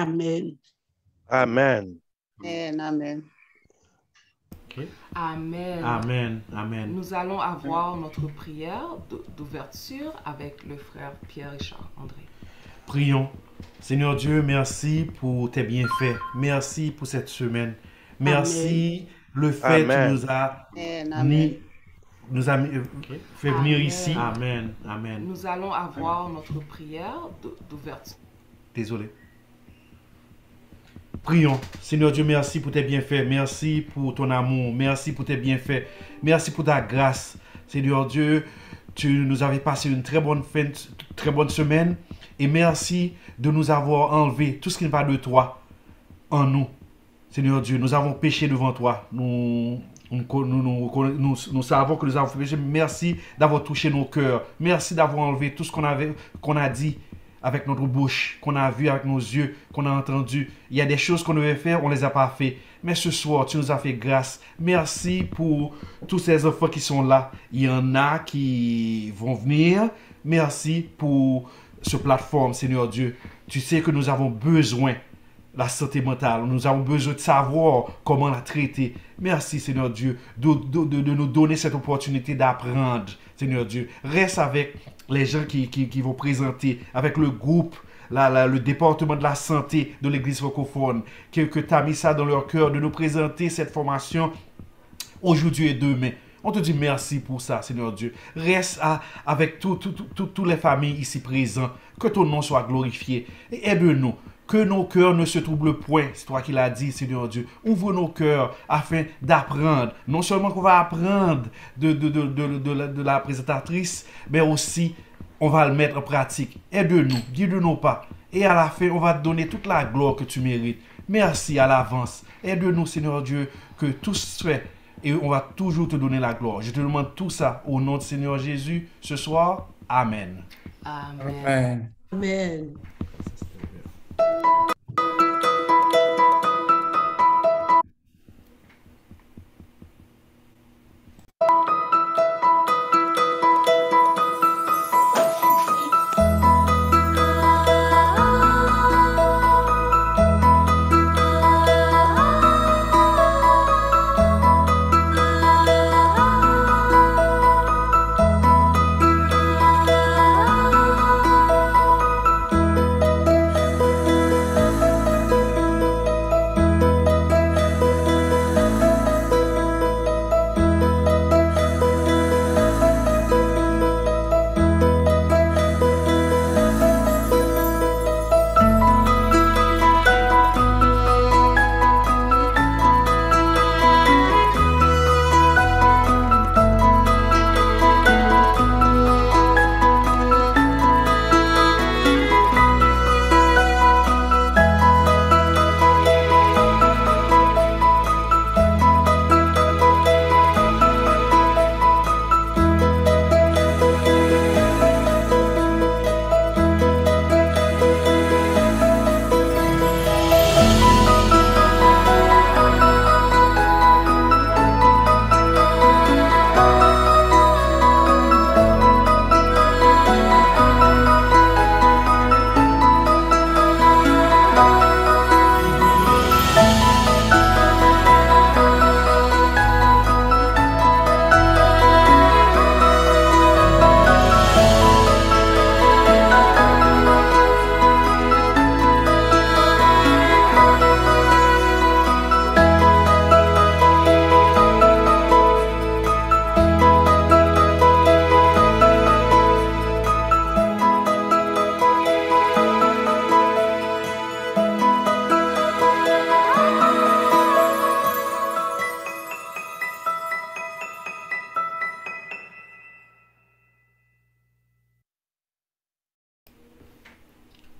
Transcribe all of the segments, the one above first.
Amen. Amen. Amen. Amen. Ok. Amen. Amen. Amen. Nous allons avoir notre prière d'ouverture avec le frère Pierre-Richard André. Prions. Seigneur Dieu, merci pour tes bienfaits. Merci pour cette semaine. Merci le fait que tu Amen. nous as Amen. Amen. fait venir Amen. ici. Amen. Amen. Nous allons avoir notre prière d'ouverture. Désolé. Prions. Seigneur Dieu, merci pour tes bienfaits. Merci pour ton amour. Merci pour tes bienfaits. Merci pour ta grâce. Seigneur Dieu, tu nous avais passé une très bonne fin, très bonne semaine. Et merci de nous avoir enlevé tout ce qui n'est pas de toi en nous. Seigneur Dieu, nous avons péché devant toi. Nous savons que nous avons péché. Merci d'avoir touché nos cœurs. Merci d'avoir enlevé tout ce qu'on a dit avec notre bouche, qu'on a vu avec nos yeux, qu'on a entendu. Il y a des choses qu'on devait faire, on ne les a pas fait. Mais ce soir, tu nous as fait grâce. Merci pour tous ces enfants qui sont là. Il y en a qui vont venir. Merci pour ce plateforme, Seigneur Dieu. Tu sais que nous avons besoin de la santé mentale. Nous avons besoin de savoir comment la traiter. Merci, Seigneur Dieu, de nous donner cette opportunité d'apprendre, Seigneur Dieu. Reste avec les gens qui vont présenter, avec le groupe, le département de la santé de l'Église francophone, que tu as mis ça dans leur cœur, de nous présenter cette formation aujourd'hui et demain. On te dit merci pour ça, Seigneur Dieu. Reste avec toutes les familles ici présentes. Que ton nom soit glorifié. Et aide-nous. Que nos cœurs ne se troublent point. C'est toi qui l'as dit, Seigneur Dieu. Ouvre nos cœurs afin d'apprendre. Non seulement qu'on va apprendre de la présentatrice, mais aussi on va le mettre en pratique. Aide-nous, guide-nous pas. Et à la fin, on va te donner toute la gloire que tu mérites. Merci à l'avance. Aide-nous, Seigneur Dieu, que tout se fait. Et on va toujours te donner la gloire. Je te demande tout ça au nom de Seigneur Jésus ce soir. Amen. Amen. Amen. Amen.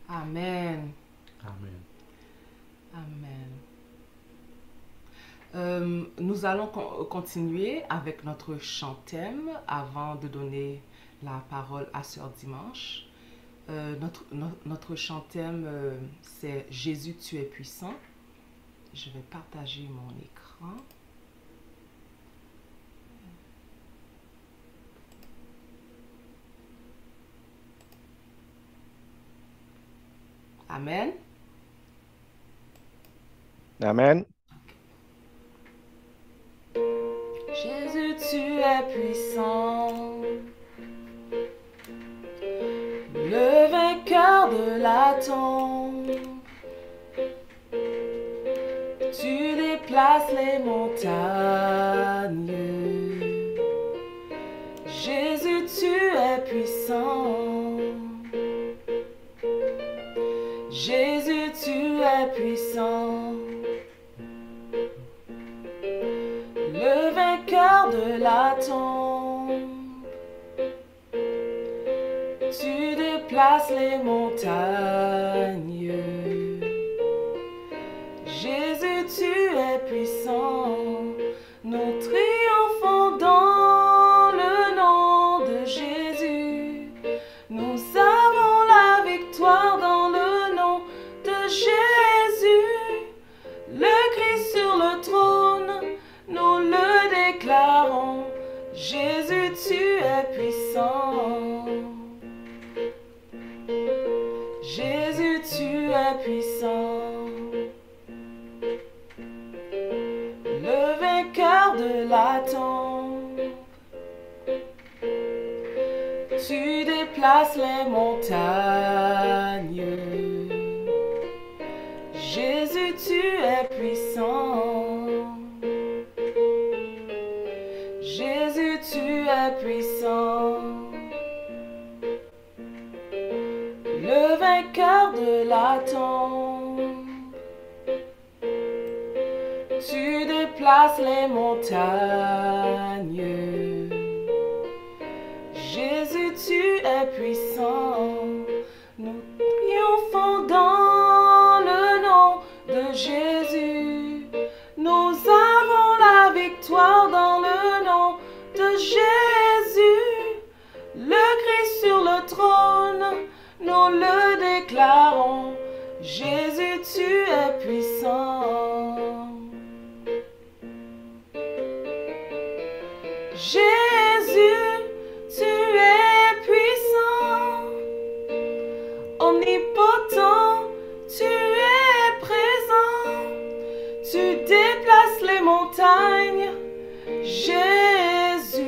Amen. Amen. Amen. Nous allons continuer avec notre chant thème avant de donner la parole à Sœur Dimanche. Notre chant thème, c'est Jésus, tu es puissant. Je vais partager mon écran. Amen. Amen. Jésus, tu es puissant, le vainqueur de la tombe. Tu déplaces les montagnes. Jésus, tu es puissant. Jésus, tu es puissant. Le vainqueur de la tombe. Tu déplaces les montagnes. Jésus, tu es puissant. Nous triomphons dans le nom de Jésus. Nous avons la victoire dans le nom de Jésus. Le Christ sur le trône, nous le déclarons. Jésus, tu es puissant. Jésus, tu es puissant. Le vainqueur de la tombe. Tu déplaces les montagnes. Jésus, tu es puissant. Jésus, tu es puissant. Le vainqueur de la tombe. Tu déplaces les montagnes. Jésus, tu es puissant. Nous triomphons dans le nom de Jésus. Nous avons la victoire dans le nom de Jésus. Le Christ sur le trône, nous le déclarons. Jésus, tu es puissant. Jésus, tu es puissant, omnipotent, tu es présent, tu déplaces les montagnes. Jésus,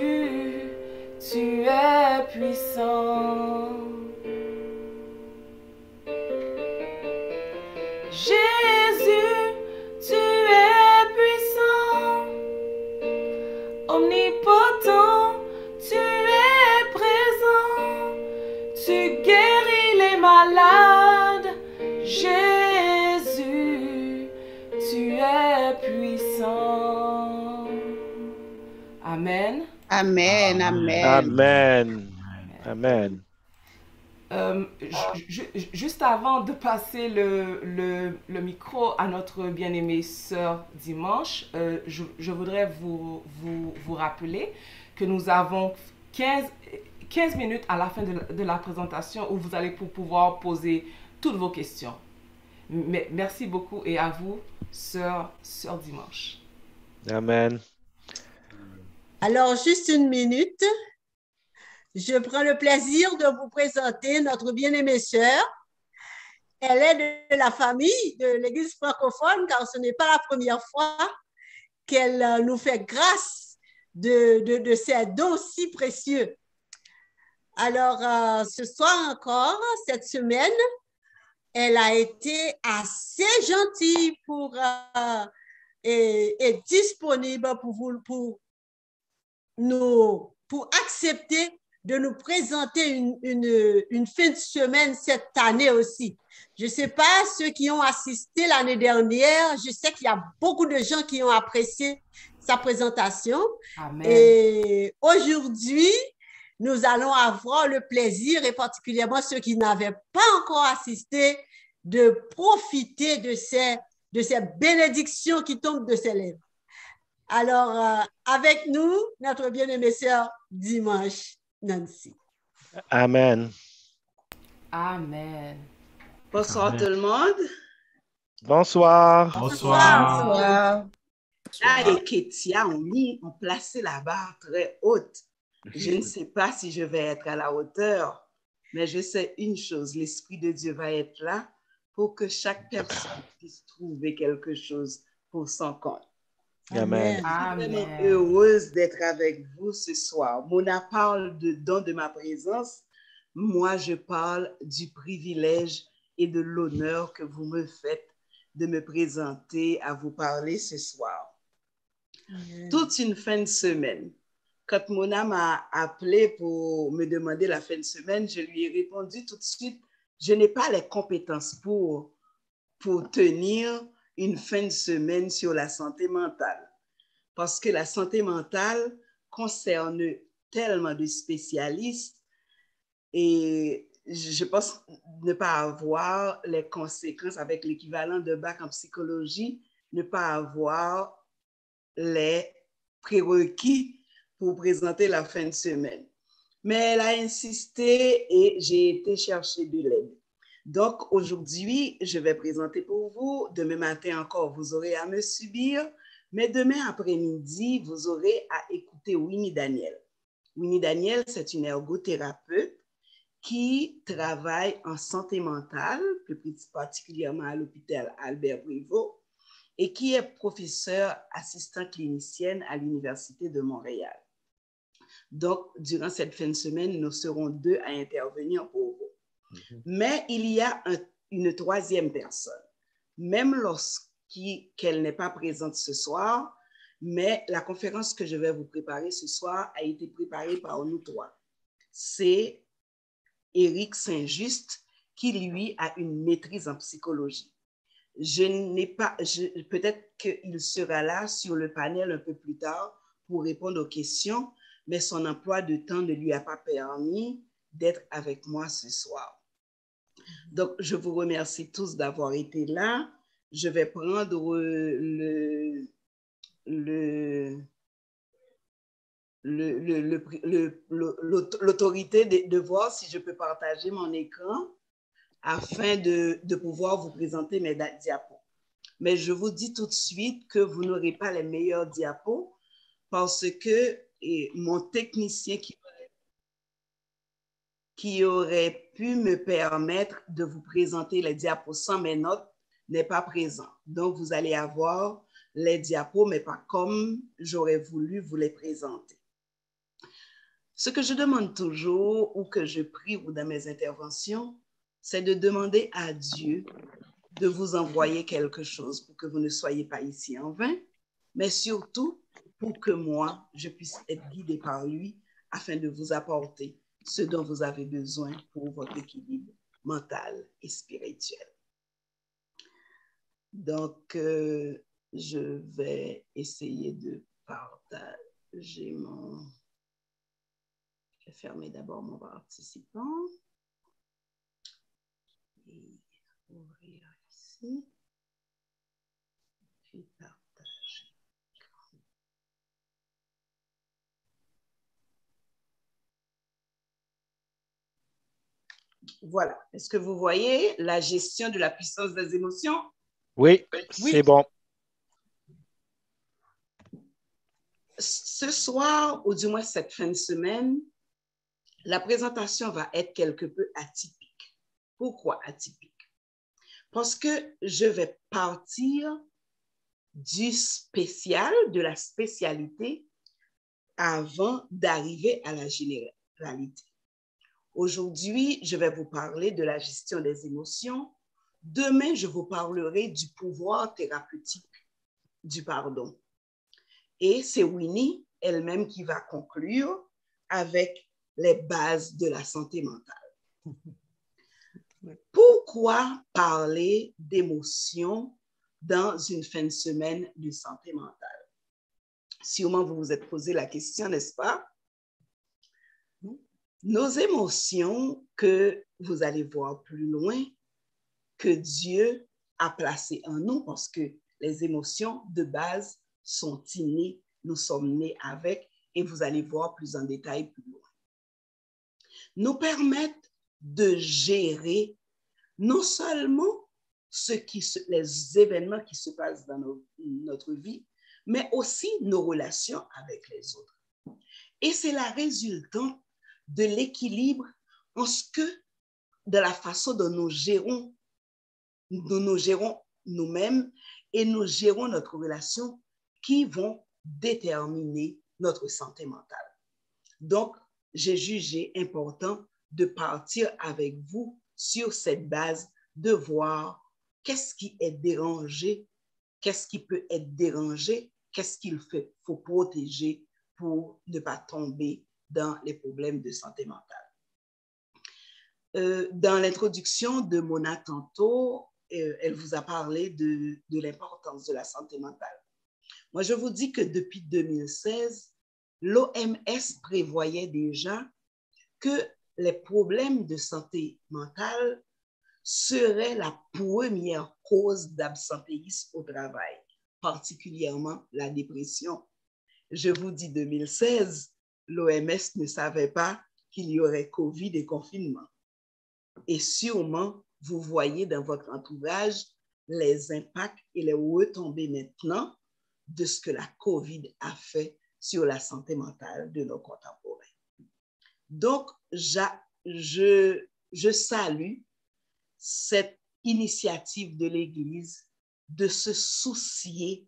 tu es puissant. Jésus, tu es puissant, omnipotent, tu es présent, tu guéris les malades. Jésus, tu es puissant. Amen. Amen, amen. Amen. Amen. Juste avant de passer le micro à notre bien-aimée sœur Dimanche, je voudrais vous rappeler que nous avons 15 minutes à la fin de la présentation où vous allez pouvoir poser toutes vos questions. Merci beaucoup et à vous, sœur Dimanche. Amen. Alors, juste une minute. Je prends le plaisir de vous présenter notre bien-aimée sœur. Elle est de la famille de l'Église francophone, car ce n'est pas la première fois qu'elle nous fait grâce de ces dons si précieux. Alors, ce soir encore, cette semaine, elle a été assez gentille et disponible pour accepter de nous présenter une fin de semaine cette année aussi. Je ne sais pas ceux qui ont assisté l'année dernière, je sais qu'il y a beaucoup de gens qui ont apprécié sa présentation. Amen. Et aujourd'hui, nous allons avoir le plaisir, et particulièrement ceux qui n'avaient pas encore assisté, de profiter de ces bénédictions qui tombent de ses lèvres. Alors, avec nous, notre bien-aimée sœur Dimanche Nancy. Amen. Amen. Bonsoir Amen. tout le monde. Bonsoir. Bonsoir. Là, et Ketia ont placé la barre très haute. Je ne sais pas si je vais être à la hauteur, mais je sais une chose, l'Esprit de Dieu va être là pour que chaque personne puisse trouver quelque chose pour son compte. Amen. Je suis vraiment Amen. heureuse d'être avec vous ce soir. Mona parle de don de ma présence. Moi, je parle du privilège et de l'honneur que vous me faites de me présenter à vous parler ce soir. Toute une fin de semaine. Quand Mona m'a appelé pour me demander la fin de semaine, je lui ai répondu tout de suite, je n'ai pas les compétences pour tenir une fin de semaine sur la santé mentale. Parce que la santé mentale concerne tellement de spécialistes et je pense ne pas avoir les conséquences avec l'équivalent de bac en psychologie, ne pas avoir les prérequis pour présenter la fin de semaine. Mais elle a insisté et j'ai été chercher de l'aide. Donc, aujourd'hui, je vais présenter pour vous. Demain matin encore, vous aurez à me subir. Mais demain après-midi, vous aurez à écouter Winnie Daniel. Winnie Daniel, c'est une ergothérapeute qui travaille en santé mentale, plus particulièrement à l'hôpital Albert Prévost, et qui est professeure assistant clinicienne à l'Université de Montréal. Donc, durant cette fin de semaine, nous serons 2 à intervenir pour vous. Mais il y a une troisième personne, même lorsqu'elle n'est pas présente ce soir, mais la conférence que je vais vous préparer ce soir a été préparée par nous 3. C'est Éric Saint-Just qui, lui, a une maîtrise en psychologie. Peut-être qu'il sera là sur le panel un peu plus tard pour répondre aux questions, mais son emploi de temps ne lui a pas permis d'être avec moi ce soir. Donc, je vous remercie tous d'avoir été là. Je vais prendre l'autorité de voir si je peux partager mon écran afin de pouvoir vous présenter mes diapos. Mais je vous dis tout de suite que vous n'aurez pas les meilleurs diapos parce que mon technicien qui aurait pu me permettre de vous présenter les diapos sans mes notes n'est pas présent. Donc, vous allez avoir les diapos, mais pas comme j'aurais voulu vous les présenter. Ce que je demande toujours ou que je prie ou dans mes interventions, c'est de demander à Dieu de vous envoyer quelque chose pour que vous ne soyez pas ici en vain, mais surtout pour que moi, je puisse être guidée par lui afin de vous apporter ce dont vous avez besoin pour votre équilibre mental et spirituel. Donc, je vais essayer de partager mon... Je vais fermer d'abord mon participant. Et ouvrir ici. Puis partager. Voilà. Est-ce que vous voyez la gestion de la puissance des émotions? Oui, c'est bon. Ce soir, ou du moins cette fin de semaine, la présentation va être quelque peu atypique. Pourquoi atypique? Parce que je vais partir du spécial, de la spécialité, avant d'arriver à la généralité. Aujourd'hui, je vais vous parler de la gestion des émotions. Demain, je vous parlerai du pouvoir thérapeutique du pardon. Et c'est Winnie elle-même qui va conclure avec les bases de la santé mentale. Pourquoi parler d'émotions dans une fin de semaine de santé mentale? Sûrement, vous vous êtes posé la question, n'est-ce pas? Nos émotions que vous allez voir plus loin, que Dieu a placées en nous, parce que les émotions de base sont innées, nous sommes nés avec, et vous allez voir plus en détail plus loin. Nous permettent de gérer non seulement les événements qui se passent dans notre vie, mais aussi nos relations avec les autres. Et c'est la résultante de l'équilibre de la façon dont nous gérons nous nous gérons nous-mêmes et nous gérons notre relation qui vont déterminer notre santé mentale. Donc, j'ai jugé important de partir avec vous sur cette base, de voir qu'est-ce qui est dérangé, qu'est-ce qui peut être dérangé, qu'est-ce qu'il faut protéger pour ne pas tomber dans les problèmes de santé mentale. Dans l'introduction de Mona tantôt, elle vous a parlé de l'importance de la santé mentale. Moi, je vous dis que depuis 2016, l'OMS prévoyait déjà que les problèmes de santé mentale seraient la première cause d'absentéisme au travail, particulièrement la dépression. Je vous dis 2016, l'OMS ne savait pas qu'il y aurait COVID et confinement. Et sûrement, vous voyez dans votre entourage les impacts et les retombées maintenant de ce que la COVID a fait sur la santé mentale de nos contemporains. Donc, je salue cette initiative de l'Église de se soucier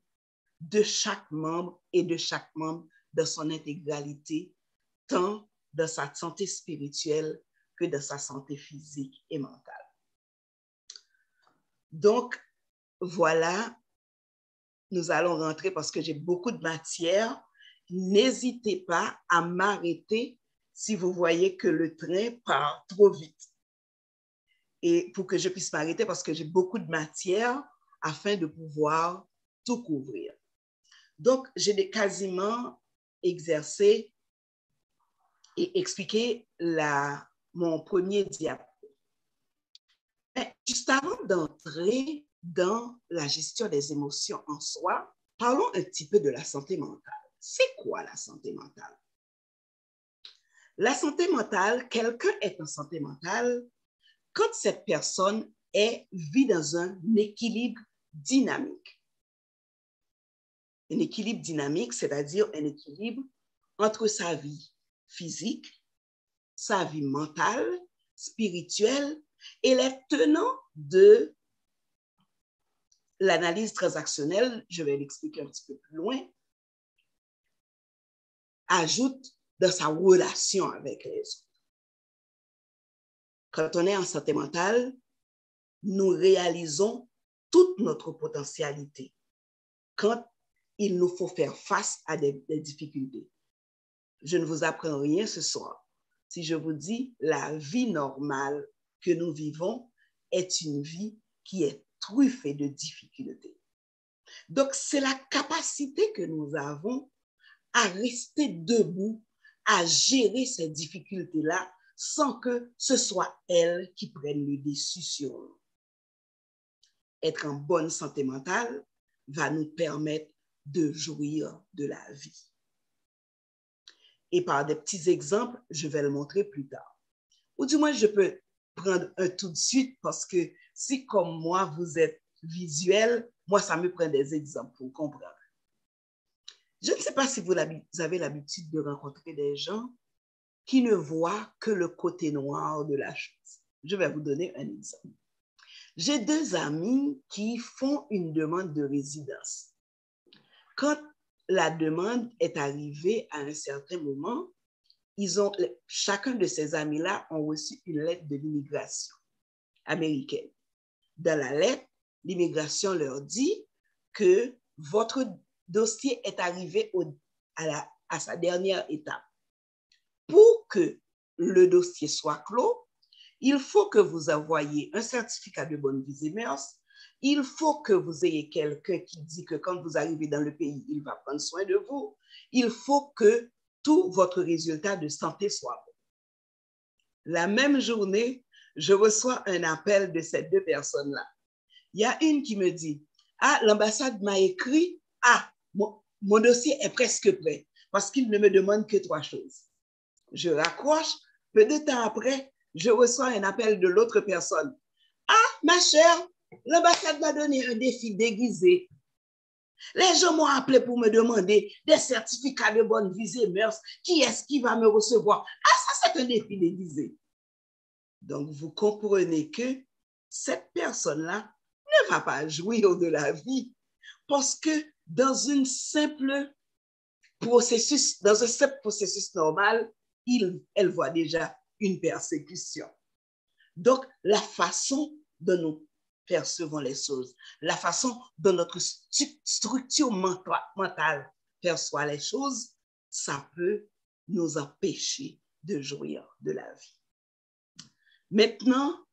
de chaque membre et de chaque membre dans son intégralité, tant dans sa santé spirituelle que dans sa santé physique et mentale. Donc, voilà, nous allons rentrer parce que j'ai beaucoup de matière. N'hésitez pas à m'arrêter si vous voyez que le train part trop vite. Et pour que je puisse m'arrêter parce que j'ai beaucoup de matière afin de pouvoir tout couvrir. Donc, j'ai quasiment exercé et expliqué mon premier diapo. Mais juste avant d'entrer dans la gestion des émotions en soi, parlons un petit peu de la santé mentale. C'est quoi la santé mentale? La santé mentale, quelqu'un est en santé mentale quand cette personne vit dans un équilibre dynamique. Un équilibre dynamique, c'est-à-dire un équilibre entre sa vie physique, sa vie mentale, spirituelle et les tenants de l'analyse transactionnelle, je vais l'expliquer un petit peu plus loin, ajoute dans sa relation avec les autres. Quand on est en santé mentale, nous réalisons toute notre potentialité quand il nous faut faire face à des difficultés. Je ne vous apprends rien ce soir. Si je vous dis la vie normale que nous vivons est une vie qui est truffée de difficultés. Donc, c'est la capacité que nous avons à rester debout, à gérer ces difficultés-là sans que ce soit elles qui prennent le dessus sur nous. Être en bonne santé mentale va nous permettre de jouir de la vie. Et par des petits exemples, je vais le montrer plus tard. Ou du moins, je peux prendre un tout de suite parce que si comme moi, vous êtes visuel, moi, ça me prend des exemples pour comprendre. Je ne sais pas si vous avez l'habitude de rencontrer des gens qui ne voient que le côté noir de la chose. Je vais vous donner un exemple. J'ai deux amis qui font une demande de résidence. Quand la demande est arrivée à un certain moment, chacun de ces amis-là ont reçu une lettre de l'immigration américaine. Dans la lettre, l'immigration leur dit que votre dossier est arrivé à sa dernière étape. Pour que le dossier soit clos, il faut que vous envoyiez un certificat de bonne vie et mœurs. Il faut que vous ayez quelqu'un qui dit que quand vous arrivez dans le pays, il va prendre soin de vous. Il faut que tout votre résultat de santé soit bon. La même journée, je reçois un appel de ces deux personnes-là. Il y a une qui me dit, « Ah, l'ambassade m'a écrit, mon dossier est presque prêt parce qu'il ne me demande que 3 choses. » Je raccroche, peu de temps après, je reçois un appel de l'autre personne. « Ah, ma chère, l'ambassade m'a donné un défi déguisé. Les gens m'ont appelé pour me demander des certificats de bonne vie et mœurs. Qui est-ce qui va me recevoir? Ah, ça, c'est un défi déguisé. » Donc, vous comprenez que cette personne-là ne va pas jouir de la vie parce que dans un simple processus normal, elle voit déjà une persécution. Donc, la façon dont nous percevons les choses, la façon dont notre structure mentale perçoit les choses, ça peut nous empêcher de jouir de la vie. Maintenant,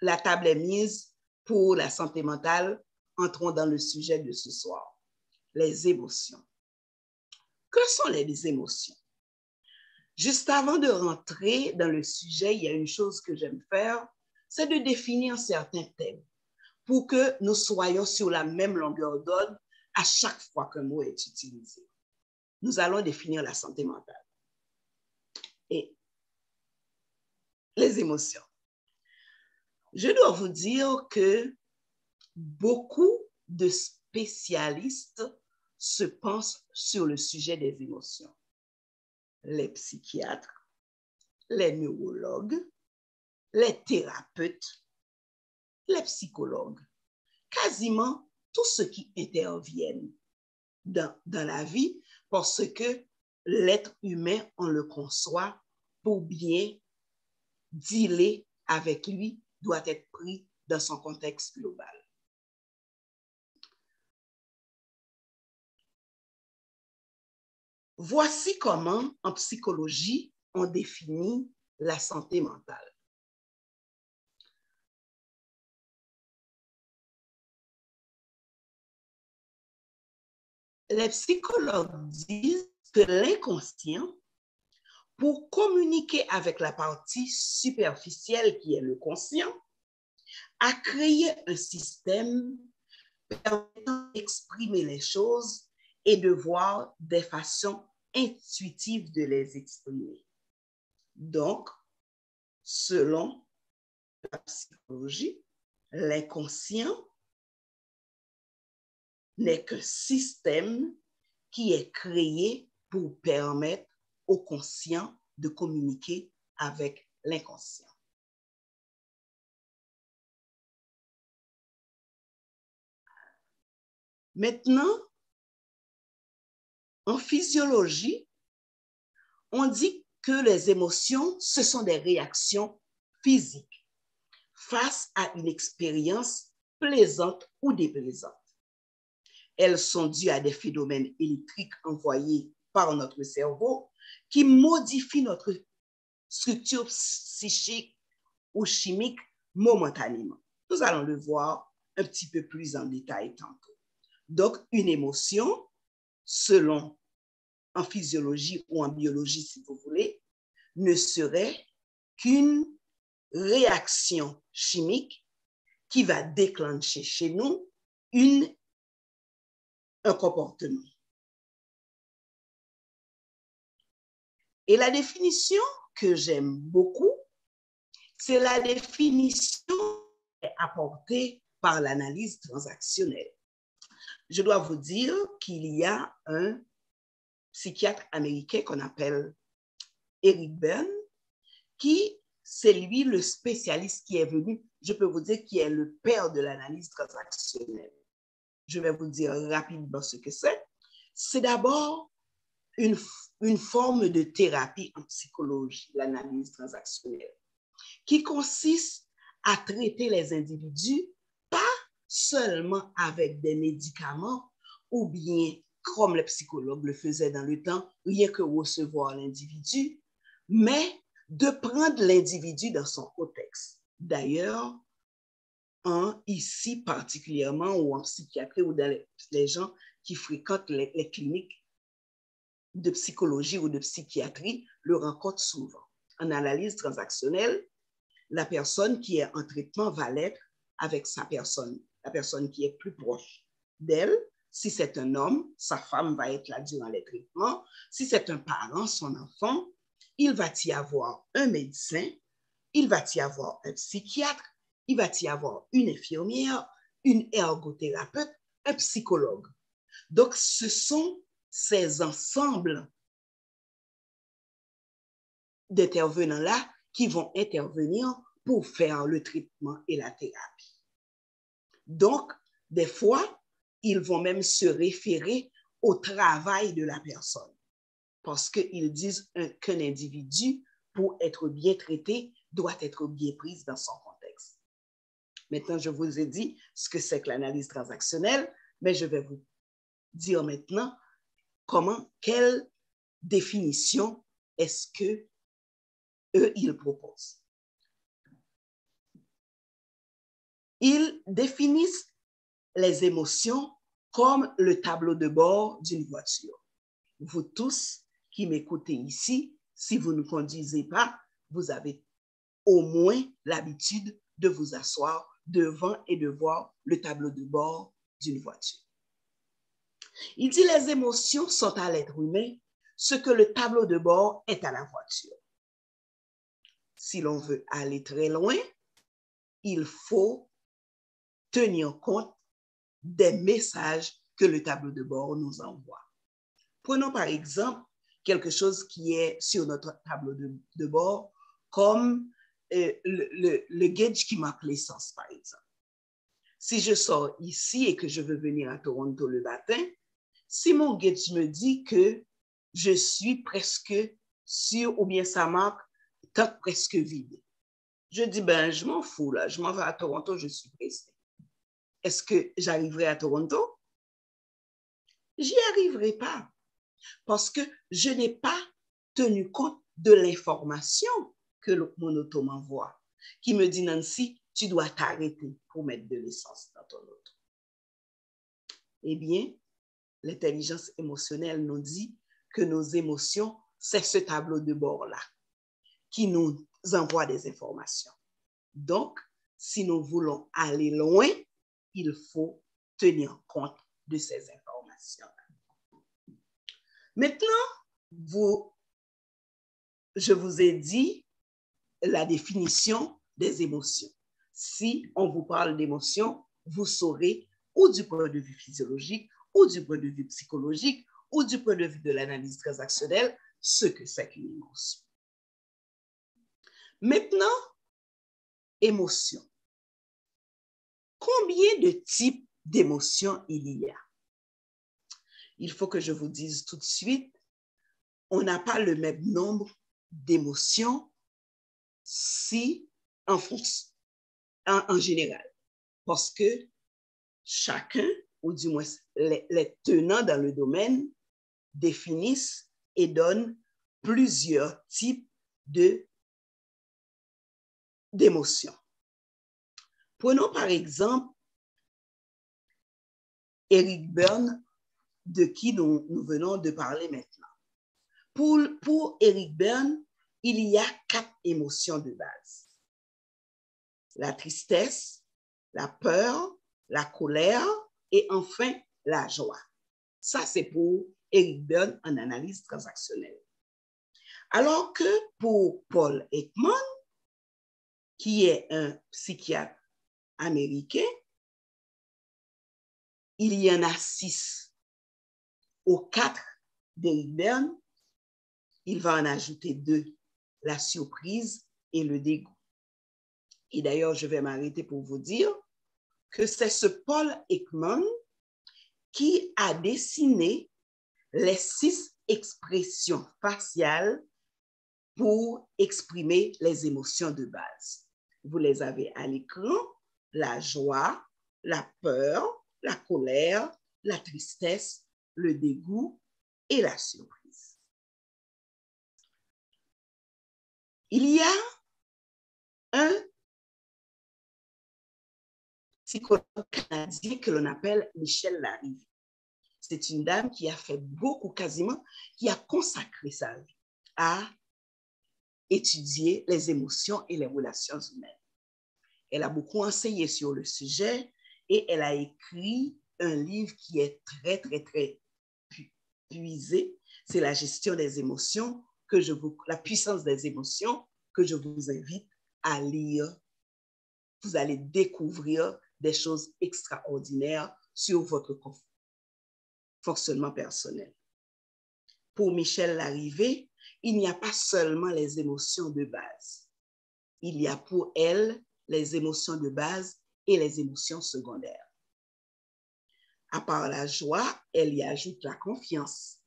la table est mise pour la santé mentale. Entrons dans le sujet de ce soir, les émotions. Que sont les émotions? Juste avant de rentrer dans le sujet, il y a une chose que j'aime faire, c'est de définir certains thèmes pour que nous soyons sur la même longueur d'onde à chaque fois qu'un mot est utilisé. Nous allons définir la santé mentale et les émotions. Je dois vous dire que beaucoup de spécialistes se penchent sur le sujet des émotions. Les psychiatres, les neurologues, les thérapeutes, les psychologues, quasiment tous ceux qui interviennent dans la vie parce que l'être humain, on le conçoit pour bien dealer avec lui, doit être pris dans son contexte global. Voici comment, en psychologie, on définit la santé mentale. Les psychologues disent que l'inconscient, pour communiquer avec la partie superficielle qui est le conscient, a créé un système permettant d'exprimer les choses et de voir des façons intuitives de les exprimer. Donc, selon la psychologie, l'inconscient n'est qu'un système qui est créé pour permettre au conscient de communiquer avec l'inconscient. Maintenant, en physiologie, on dit que les émotions, ce sont des réactions physiques face à une expérience plaisante ou déplaisante. Elles sont dues à des phénomènes électriques envoyés par notre cerveau qui modifient notre structure psychique ou chimique momentanément. Nous allons le voir un petit peu plus en détail tantôt. Donc, une émotion, selon en physiologie ou en biologie, si vous voulez, ne serait qu'une réaction chimique qui va déclencher chez nous un comportement. Et la définition que j'aime beaucoup, c'est la définition apportée par l'analyse transactionnelle. Je dois vous dire qu'il y a un psychiatre américain qu'on appelle Eric Berne, qui c'est lui le spécialiste qui est venu, je peux vous dire, qui est le père de l'analyse transactionnelle. Je vais vous dire rapidement ce que c'est. C'est d'abord une forme de thérapie en psychologie, l'analyse transactionnelle, qui consiste à traiter les individus pas seulement avec des médicaments ou bien, comme les psychologues le faisaient dans le temps, rien que recevoir l'individu, mais de prendre l'individu dans son contexte. D'ailleurs, ici particulièrement, ou en psychiatrie, ou dans les gens qui fréquentent les cliniques de psychologie ou de psychiatrie, le rencontrent souvent. En analyse transactionnelle, la personne qui est en traitement va l'être avec sa personne, la personne qui est plus proche d'elle. Si c'est un homme, sa femme va être là durant les traitements. Si c'est un parent, son enfant, il va y avoir un médecin, il va y avoir un psychiatre, il va y avoir une infirmière, une ergothérapeute, un psychologue. Donc, ce sont ces ensembles d'intervenants-là qui vont intervenir pour faire le traitement et la thérapie. Donc, des fois, ils vont même se référer au travail de la personne parce qu'ils disent qu'un individu, pour être bien traité, doit être bien pris dans son contexte. Maintenant, je vous ai dit ce que c'est que l'analyse transactionnelle, mais je vais vous dire maintenant quelle définition est-ce que eux, ils proposent. Ils définissent les émotions comme le tableau de bord d'une voiture. Vous tous qui m'écoutez ici, si vous ne conduisez pas, vous avez au moins l'habitude de vous asseoir devant et de voir le tableau de bord d'une voiture. Il dit les émotions sont à l'être humain ce que le tableau de bord est à la voiture. Si l'on veut aller très loin, il faut tenir compte des messages que le tableau de bord nous envoie. Prenons par exemple quelque chose qui est sur notre tableau de bord, comme le gauge qui marque l'essence, par exemple. Si je sors ici et que je veux venir à Toronto le matin, si mon gauge me dit que je suis presque sûr ou bien ça marque tant presque vide, je dis, ben, je m'en fous, là, je m'en vais à Toronto, je suis pressé. Est-ce que j'arriverai à Toronto? J'y arriverai pas parce que je n'ai pas tenu compte de l'information que mon auto m'envoie, qui me dit, Nancy, tu dois t'arrêter pour mettre de l'essence dans ton auto. Eh bien, l'intelligence émotionnelle nous dit que nos émotions, c'est ce tableau de bord-là qui nous envoie des informations. Donc, si nous voulons aller loin, il faut tenir compte de ces informations. Maintenant, je vous ai dit la définition des émotions. Si on vous parle d'émotions, vous saurez ou du point de vue physiologique, ou du point de vue psychologique, ou du point de vue de l'analyse transactionnelle, ce que c'est qu'une émotion. Maintenant, émotion. Combien de types d'émotions il y a? Il faut que je vous dise tout de suite, on n'a pas le même nombre d'émotions en général, parce que chacun, ou du moins les tenants dans le domaine, définissent et donnent plusieurs types d'émotions. Prenons par exemple Eric Berne, de qui nous venons de parler maintenant. Pour Eric Berne, il y a 4 émotions de base. La tristesse, la peur, la colère et enfin la joie. Ça, c'est pour Eric Berne en analyse transactionnelle. Alors que pour Paul Ekman, qui est un psychiatre américain, il y en a 6. Aux 4 d'Eric Berne, il va en ajouter 2, la surprise et le dégoût. Et d'ailleurs, je vais m'arrêter pour vous dire que c'est ce Paul Ekman qui a dessiné les 6 expressions faciales pour exprimer les émotions de base. Vous les avez à l'écran, la joie, la peur, la colère, la tristesse, le dégoût et la surprise. Il y a un psychologue canadien que l'on appelle Michel Larivé. C'est une dame qui a fait beaucoup, quasiment, qui a consacré sa vie à étudier les émotions et les relations humaines. Elle a beaucoup enseigné sur le sujet et elle a écrit un livre qui est très, très, très puisé. C'est la gestion des émotions, la puissance des émotions que je vous invite à lire. Vous allez découvrir des choses extraordinaires sur votre fonctionnement personnel. Pour Michel Larivé, il n'y a pas seulement les émotions de base. Il y a pour elle les émotions de base et les émotions secondaires. À part la joie, elle y ajoute la confiance,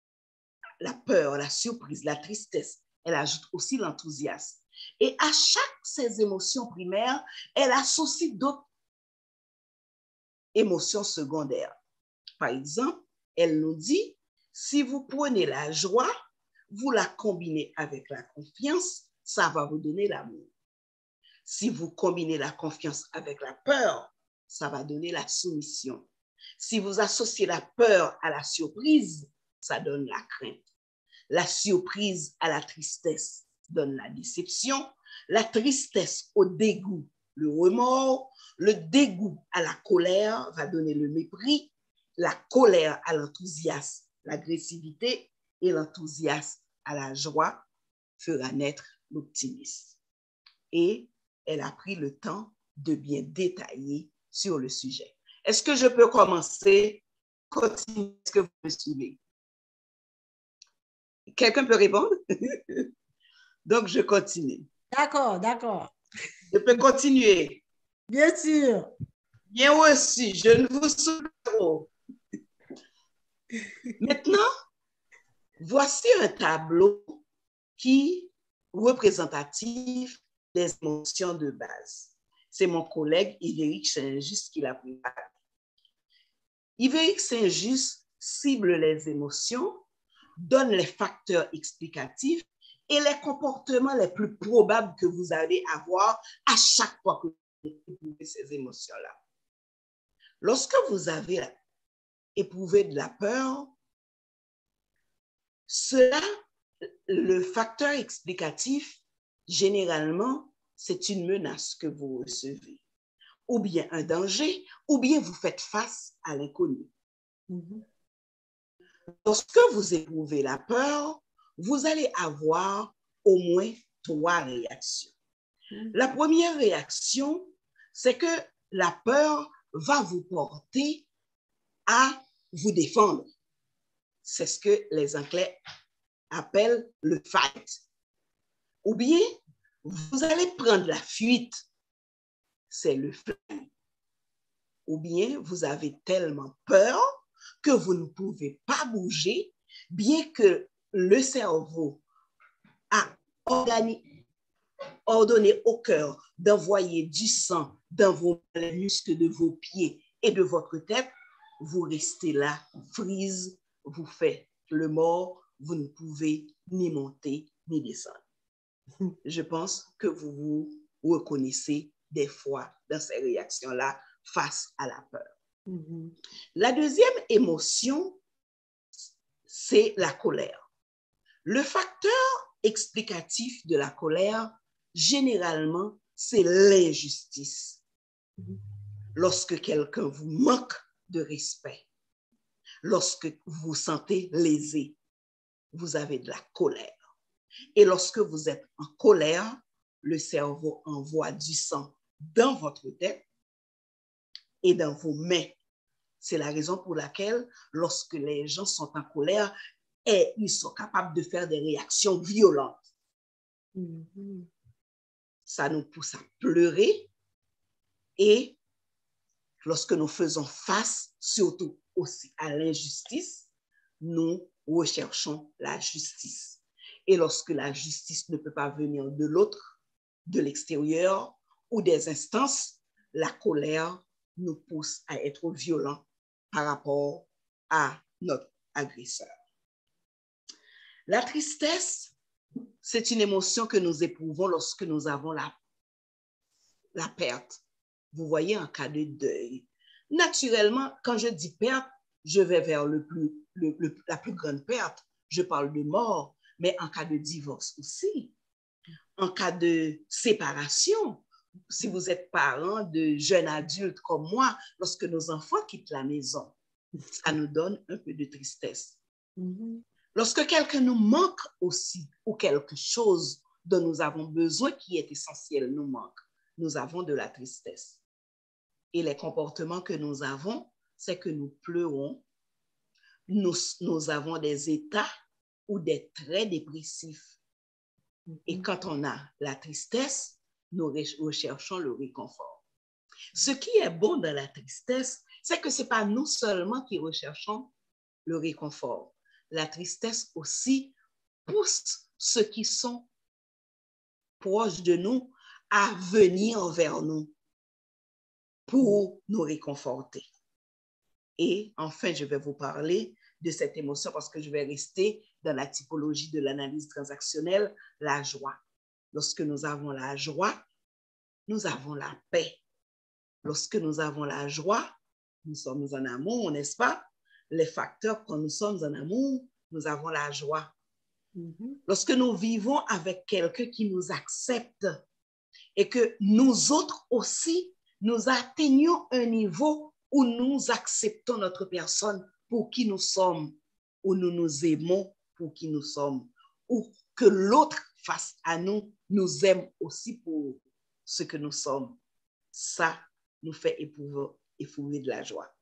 la peur, la surprise, la tristesse. Elle ajoute aussi l'enthousiasme. Et à chaque ces émotions primaires, elle associe d'autres émotions secondaires. Par exemple, elle nous dit, si vous prenez la joie, vous la combinez avec la confiance, ça va vous donner l'amour. Si vous combinez la confiance avec la peur, ça va donner la soumission. Si vous associez la peur à la surprise, ça donne la crainte. La surprise à la tristesse donne la déception. La tristesse au dégoût, le remords. Le dégoût à la colère va donner le mépris. La colère à l'enthousiasme, l'agressivité. Et l'enthousiasme à la joie fera naître l'optimisme. Et elle a pris le temps de bien détailler sur le sujet. Est-ce que je peux commencer? Continuez, est-ce que vous me suivez? Quelqu'un peut répondre? Donc, je continue. D'accord, d'accord. Je peux continuer. Bien sûr. Bien reçu, je ne vous souffle pas trop. Maintenant, voici un tableau qui est représentatif des émotions de base. C'est mon collègue Yves-Éric Saint-Just qui l'a préparé. Yves-Éric Saint-Just cible les émotions, donne les facteurs explicatifs et les comportements les plus probables que vous allez avoir à chaque fois que vous éprouvez ces émotions-là. Lorsque vous avez éprouvé de la peur, cela, le facteur explicatif, généralement, c'est une menace que vous recevez, ou bien un danger, ou bien vous faites face à l'inconnu. Lorsque vous éprouvez la peur, vous allez avoir au moins 3 réactions. La première réaction, c'est que la peur va vous porter à vous défendre. C'est ce que les Anglais appellent le fight. Ou bien, vous allez prendre la fuite. C'est le fly. Ou bien, vous avez tellement peur que vous ne pouvez pas bouger, bien que le cerveau a ordonné au cœur d'envoyer du sang dans vos muscles de vos pieds et de votre tête, vous restez là, freeze, vous faites le mort, vous ne pouvez ni monter ni descendre. Je pense que vous vous reconnaissez des fois dans ces réactions-là face à la peur. La deuxième émotion, c'est la colère. Le facteur explicatif de la colère, généralement, c'est l'injustice. Lorsque quelqu'un vous manque de respect, lorsque vous vous sentez lésé, vous avez de la colère. Et lorsque vous êtes en colère, le cerveau envoie du sang dans votre tête et dans vos mains. C'est la raison pour laquelle, lorsque les gens sont en colère, ils sont capables de faire des réactions violentes. Ça nous pousse à pleurer et lorsque nous faisons face, surtout aussi à l'injustice, nous recherchons la justice. Et lorsque la justice ne peut pas venir de l'autre, de l'extérieur ou des instances, la colère nous pousse à être violents par rapport à notre agresseur. La tristesse, c'est une émotion que nous éprouvons lorsque nous avons la perte. Vous voyez, en cas de deuil. Naturellement, quand je dis perte, je vais vers la plus grande perte. Je parle de mort, mais en cas de divorce aussi. En cas de séparation, si vous êtes parent de jeunes adultes comme moi, lorsque nos enfants quittent la maison, ça nous donne un peu de tristesse. Lorsque quelqu'un nous manque aussi, ou quelque chose dont nous avons besoin qui est essentiel nous manque, nous avons de la tristesse. Et les comportements que nous avons, c'est que nous pleurons, nous avons des états ou des traits dépressifs. Et quand on a la tristesse, nous recherchons le réconfort. Ce qui est bon dans la tristesse, c'est que ce n'est pas nous seulement qui recherchons le réconfort. La tristesse aussi pousse ceux qui sont proches de nous à venir vers nous pour nous réconforter. Et enfin, je vais vous parler de cette émotion parce que je vais rester dans la typologie de l'analyse transactionnelle, la joie. Lorsque nous avons la joie, nous avons la paix. Lorsque nous avons la joie, nous sommes en amour, n'est-ce pas? Les facteurs, quand nous sommes en amour, nous avons la joie. Lorsque nous vivons avec quelqu'un qui nous accepte et que nous autres aussi, nous atteignons un niveau où nous acceptons notre personne pour qui nous sommes, où nous nous aimons pour qui nous sommes, ou que l'autre face à nous nous aime aussi pour ce que nous sommes. Ça nous fait éprouver de la joie.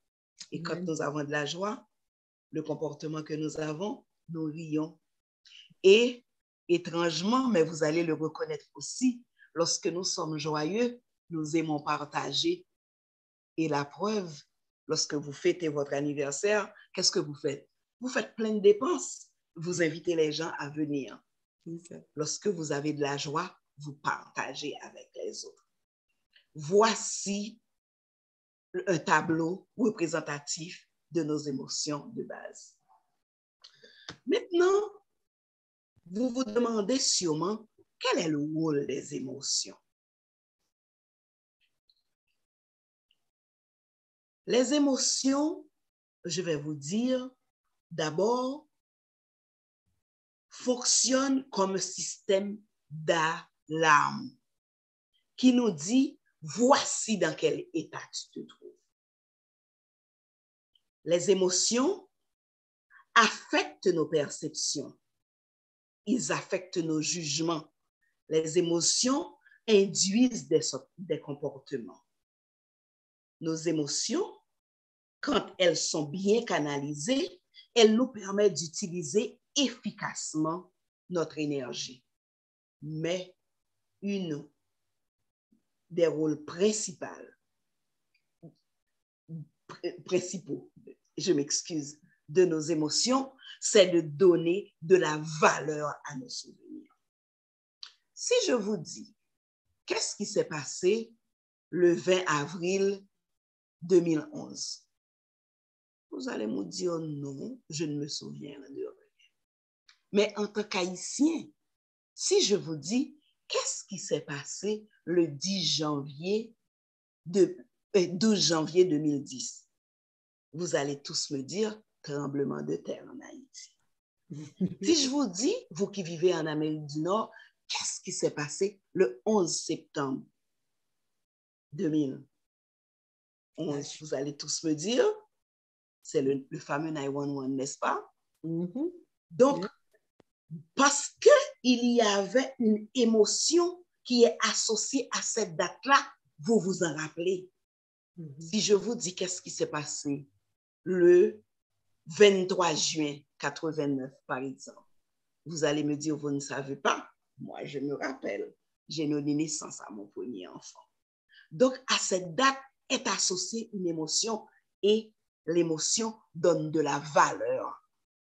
Et quand nous avons de la joie, le comportement que nous avons, nous rions. Et étrangement, mais vous allez le reconnaître aussi, lorsque nous sommes joyeux, nous aimons partager. Et la preuve, lorsque vous fêtez votre anniversaire, qu'est-ce que vous faites? Vous faites plein de dépenses. Vous invitez les gens à venir. Lorsque vous avez de la joie, vous partagez avec les autres. Voici un tableau représentatif de nos émotions de base. Maintenant, vous vous demandez sûrement quel est le rôle des émotions. Les émotions, je vais vous dire, d'abord, fonctionnent comme un système d'alarme qui nous dit voici dans quel état tu te trouves. Les émotions affectent nos perceptions. Ils affectent nos jugements. Les émotions induisent des comportements. Nos émotions, quand elles sont bien canalisées, elles nous permettent d'utiliser efficacement notre énergie. Mais une des rôles principaux, je m'excuse, de nos émotions, c'est de donner de la valeur à nos souvenirs. Si je vous dis, qu'est-ce qui s'est passé le 20 avril 2011? Vous allez me dire non, je ne me souviens de rien. Mais en tant qu'Haïtien, si je vous dis, qu'est-ce qui s'est passé le 12 janvier 2010? Vous allez tous me dire tremblement de terre en Haïti. Si je vous dis, vous qui vivez en Amérique du Nord, qu'est-ce qui s'est passé le 11 septembre 2011? Vous allez tous me dire, c'est le fameux 911, n'est-ce pas? Donc, parce qu'il y avait une émotion qui est associée à cette date-là, vous vous en rappelez. Si je vous dis qu'est-ce qui s'est passé le 23 juin 89, par exemple, vous allez me dire, vous ne savez pas. Moi, je me rappelle. J'ai donné naissance à mon premier enfant. Donc, à cette date est associée une émotion et l'émotion donne de la valeur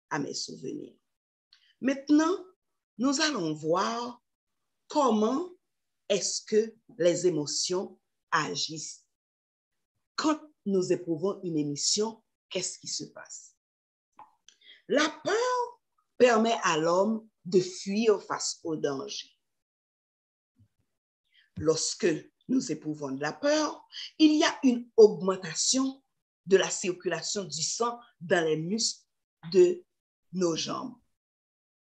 à mes souvenirs. Maintenant, nous allons voir comment est-ce que les émotions agissent. Quand nous éprouvons une émotion, qu'est-ce qui se passe? La peur permet à l'homme de fuir face au danger. Lorsque nous éprouvons de la peur, il y a une augmentation de la circulation du sang dans les muscles de nos jambes.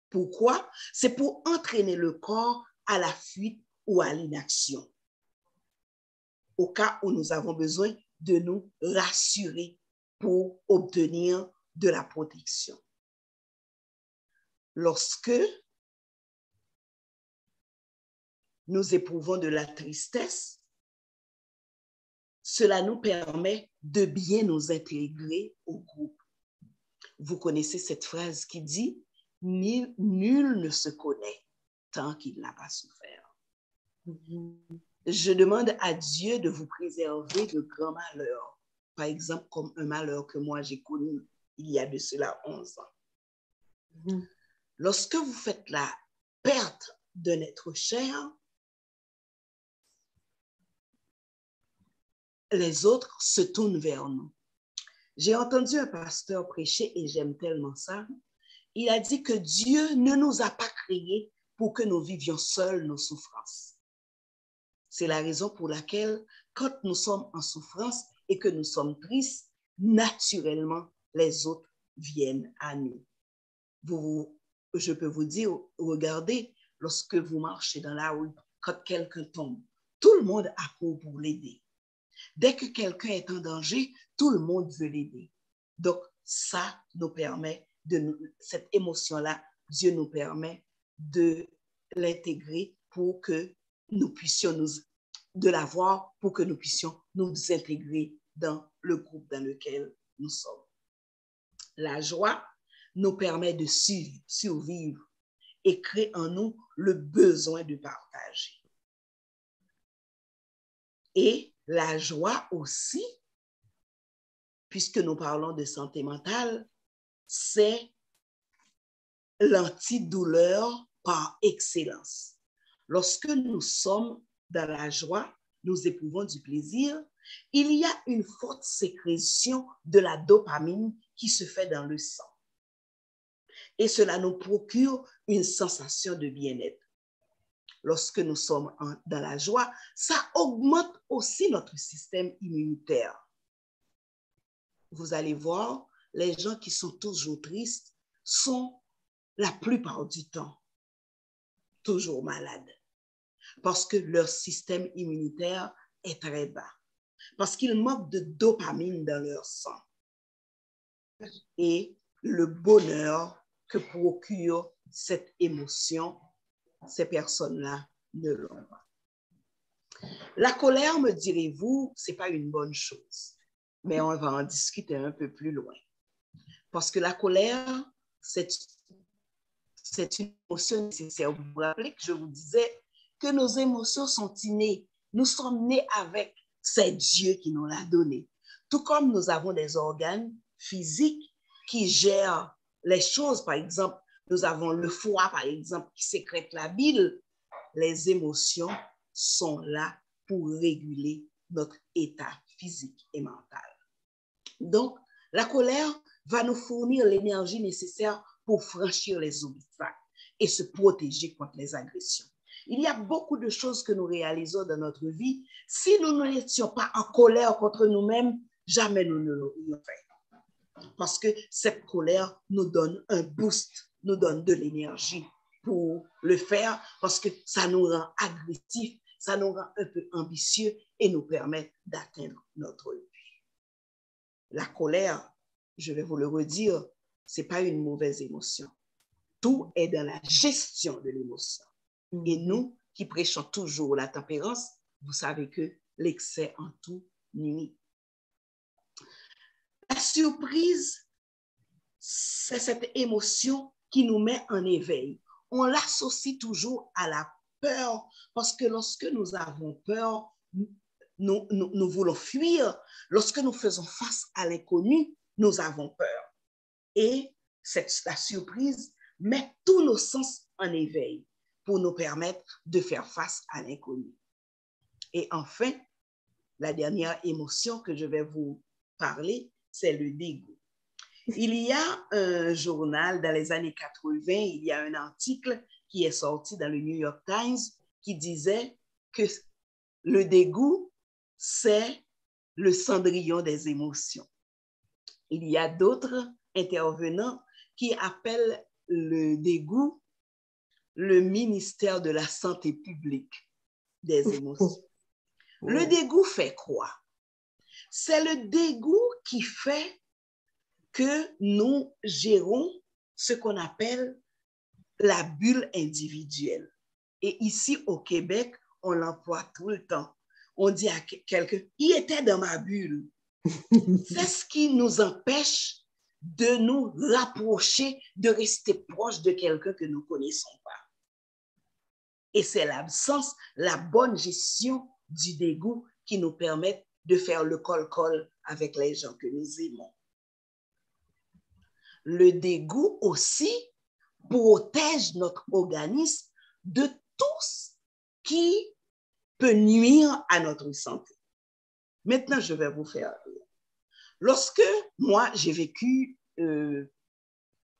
Pourquoi? C'est pour entraîner le corps à la fuite ou à l'inaction, au cas où nous avons besoin de nous rassurer pour obtenir de la protection. Lorsque nous éprouvons de la tristesse, cela nous permet de bien nous intégrer au groupe. Vous connaissez cette phrase qui dit « Nul ne se connaît tant qu'il n'a pas souffert ». je demande à Dieu de vous préserver de grands malheurs. Par exemple, comme un malheur que moi j'ai connu il y a de cela 11 ans. Lorsque vous faites la perte d'un être cher, les autres se tournent vers nous. J'ai entendu un pasteur prêcher et j'aime tellement ça. Il a dit que Dieu ne nous a pas créés pour que nous vivions seuls nos souffrances. C'est la raison pour laquelle, quand nous sommes en souffrance et que nous sommes tristes, naturellement, les autres viennent à nous. Je peux vous dire, regardez, lorsque vous marchez dans la rue, quand quelqu'un tombe, tout le monde accourt pour l'aider. Dès que quelqu'un est en danger, tout le monde veut l'aider. Donc, ça nous permet cette émotion-là, Dieu nous permet de l'intégrer pour que nous puissions de l'avoir pour que nous puissions nous intégrer dans le groupe dans lequel nous sommes. La joie nous permet de survivre et crée en nous le besoin de partager. Et la joie aussi, puisque nous parlons de santé mentale, c'est l'antidouleur par excellence. Lorsque nous sommes dans la joie, nous éprouvons du plaisir, il y a une forte sécrétion de la dopamine qui se fait dans le sang. Et cela nous procure une sensation de bien-être. Lorsque nous sommes dans la joie, ça augmente aussi notre système immunitaire. Vous allez voir, les gens qui sont toujours tristes sont la plupart du temps toujours malades parce que leur système immunitaire est très bas, parce qu'ils manquent de dopamine dans leur sang. Et le bonheur que procure cette émotion, ces personnes-là ne l'ont pas. La colère, me direz-vous, ce n'est pas une bonne chose, mais on va en discuter un peu plus loin. Parce que la colère, c'est une émotion nécessaire. Vous vous rappelez que je vous disais que nos émotions sont innées. Nous sommes nés avec, c'est Dieu qui nous l'a donné. Tout comme nous avons des organes physiques qui gèrent les choses. Par exemple, nous avons le foie, par exemple, qui sécrète la bile. Les émotions sont là pour réguler notre état physique et mental. Donc, la colère va nous fournir l'énergie nécessaire pour franchir les obstacles et se protéger contre les agressions. Il y a beaucoup de choses que nous réalisons dans notre vie. Si nous n'étions pas en colère contre nous-mêmes, jamais nous ne l'aurions fait. Parce que cette colère nous donne un boost, nous donne de l'énergie pour le faire, parce que ça nous rend agressifs, ça nous rend un peu ambitieux et nous permet d'atteindre notre but. La colère, je vais vous le redire, ce n'est pas une mauvaise émotion. Tout est dans la gestion de l'émotion. Et nous, qui prêchons toujours la tempérance, vous savez que l'excès en tout nuit. La surprise, c'est cette émotion qui nous met en éveil. On l'associe toujours à la peur, parce que lorsque nous avons peur, nous voulons fuir. Lorsque nous faisons face à l'inconnu, nous avons peur. Et la surprise met tous nos sens en éveil pour nous permettre de faire face à l'inconnu. Et enfin, la dernière émotion que je vais vous parler, c'est le dégoût. Il y a un journal dans les années 80, il y a un article qui est sorti dans le New York Times qui disait que le dégoût, c'est le cendrillon des émotions. Il y a d'autres intervenants qui appellent le dégoût le ministère de la santé publique des émotions. Le dégoût fait quoi? C'est le dégoût qui fait que nous gérons ce qu'on appelle la bulle individuelle. Et ici au Québec, on l'emploie tout le temps. On dit à quelqu'un, il était dans ma bulle. C'est ce qui nous empêche de nous rapprocher, de rester proche de quelqu'un que nous ne connaissons pas. Et c'est l'absence, la bonne gestion du dégoût qui nous permettent de faire le col-col avec les gens que nous aimons. Le dégoût aussi protège notre organisme de tout ce qui peut nuire à notre santé. Maintenant, je vais vous faire rire. Lorsque moi, j'ai vécu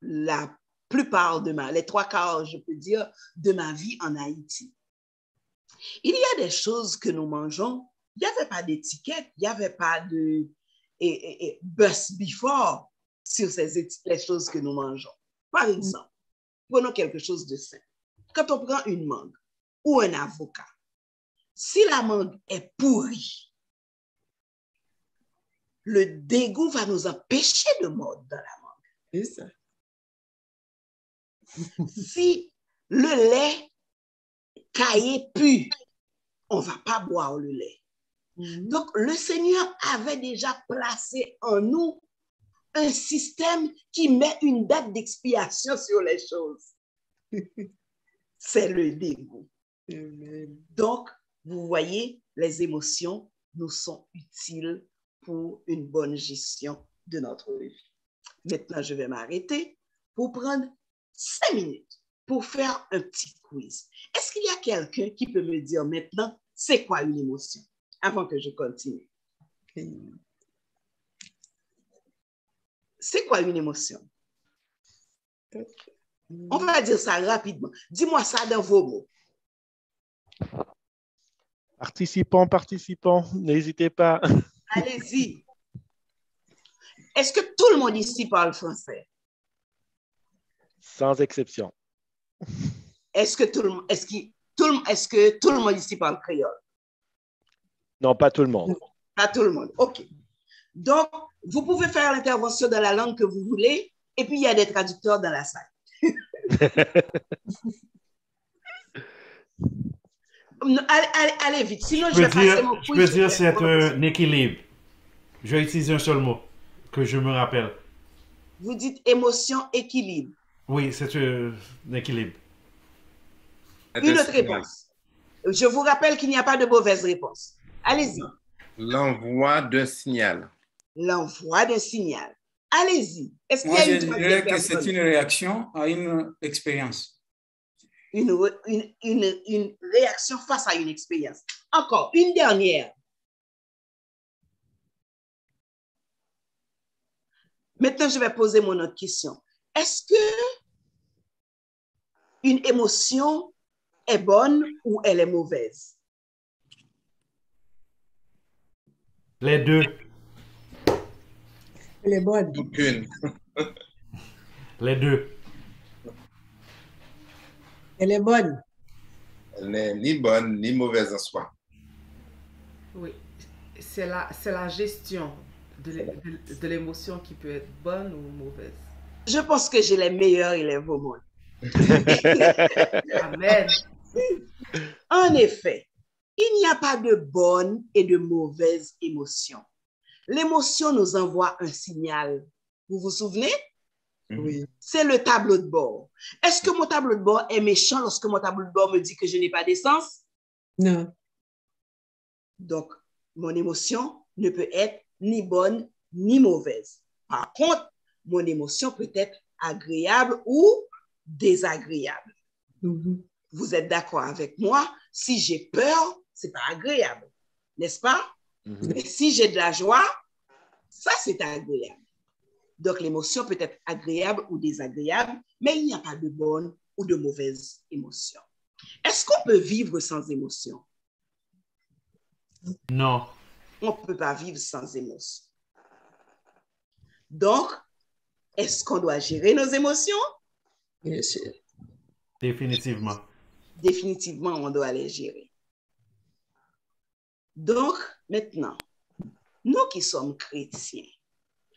la plupart les 3/4, je peux dire, de ma vie en Haïti, il y a des choses que nous mangeons, il n'y avait pas d'étiquette, il n'y avait pas de bust before sur les choses que nous mangeons. Par exemple, prenons quelque chose de simple. Quand on prend une mangue ou un avocat, si la mangue est pourrie, le dégoût va nous empêcher de mordre dans la mangue. C'est ça. Si le lait caillé pue, on ne va pas boire le lait. Donc, le Seigneur avait déjà placé en nous un système qui met une date d'expiation sur les choses. C'est le dégoût. Donc, vous voyez, les émotions nous sont utiles pour une bonne gestion de notre vie. Maintenant, je vais m'arrêter pour prendre 5 minutes pour faire un petit quiz. Est-ce qu'il y a quelqu'un qui peut me dire maintenant, c'est quoi une émotion, avant que je continue? C'est quoi une émotion? On va dire ça rapidement. Dis-moi ça dans vos mots. Participants, n'hésitez pas. Allez-y. Est-ce que tout le monde ici parle français? Sans exception. Est-ce que tout le monde ici parle créole? Non, pas tout le monde. Pas tout le monde. OK. Donc, vous pouvez faire l'intervention dans la langue que vous voulez, et puis il y a des traducteurs dans la salle. Allez vite, sinon je vais passer mon quiz. Je peux dire c'est un équilibre. Je vais utiliser un seul mot que je me rappelle. Vous dites émotion, équilibre. Oui, c'est un équilibre. Une autre réponse. Je vous rappelle qu'il n'y a pas de mauvaise réponse. Allez-y. L'envoi d'un signal. L'envoi d'un signal. Allez-y. Est-ce qu'il y Moi, a une je troisième dirais que personne? c'est une réaction à une expérience. Une réaction face à une expérience. Encore, une dernière. Maintenant, je vais poser mon autre question. Est-ce que une émotion est bonne ou elle est mauvaise? Les deux. Elle est bonne. Aucune. Les deux. Elle est bonne. Elle n'est ni bonne ni mauvaise en soi. Oui, c'est la gestion de l'émotion qui peut être bonne ou mauvaise. Je pense que j'ai les meilleurs élèves au monde. Amen. En effet, il n'y a pas de bonne et de mauvaise émotion. L'émotion nous envoie un signal. Vous vous souvenez? Oui. C'est le tableau de bord. Est-ce que mon tableau de bord est méchant lorsque mon tableau de bord me dit que je n'ai pas d'essence? Non. Donc, mon émotion ne peut être ni bonne ni mauvaise. Par contre, mon émotion peut être agréable ou désagréable. Vous êtes d'accord avec moi? Si j'ai peur, ce n'est pas agréable, n'est-ce pas? Mais si j'ai de la joie, ça, c'est agréable. Donc, l'émotion peut être agréable ou désagréable, mais il n'y a pas de bonne ou de mauvaise émotion. Est-ce qu'on peut vivre sans émotion? Non. On ne peut pas vivre sans émotion. Donc, est-ce qu'on doit gérer nos émotions? Bien sûr. Définitivement. Définitivement, on doit les gérer. Donc, maintenant, nous qui sommes chrétiens,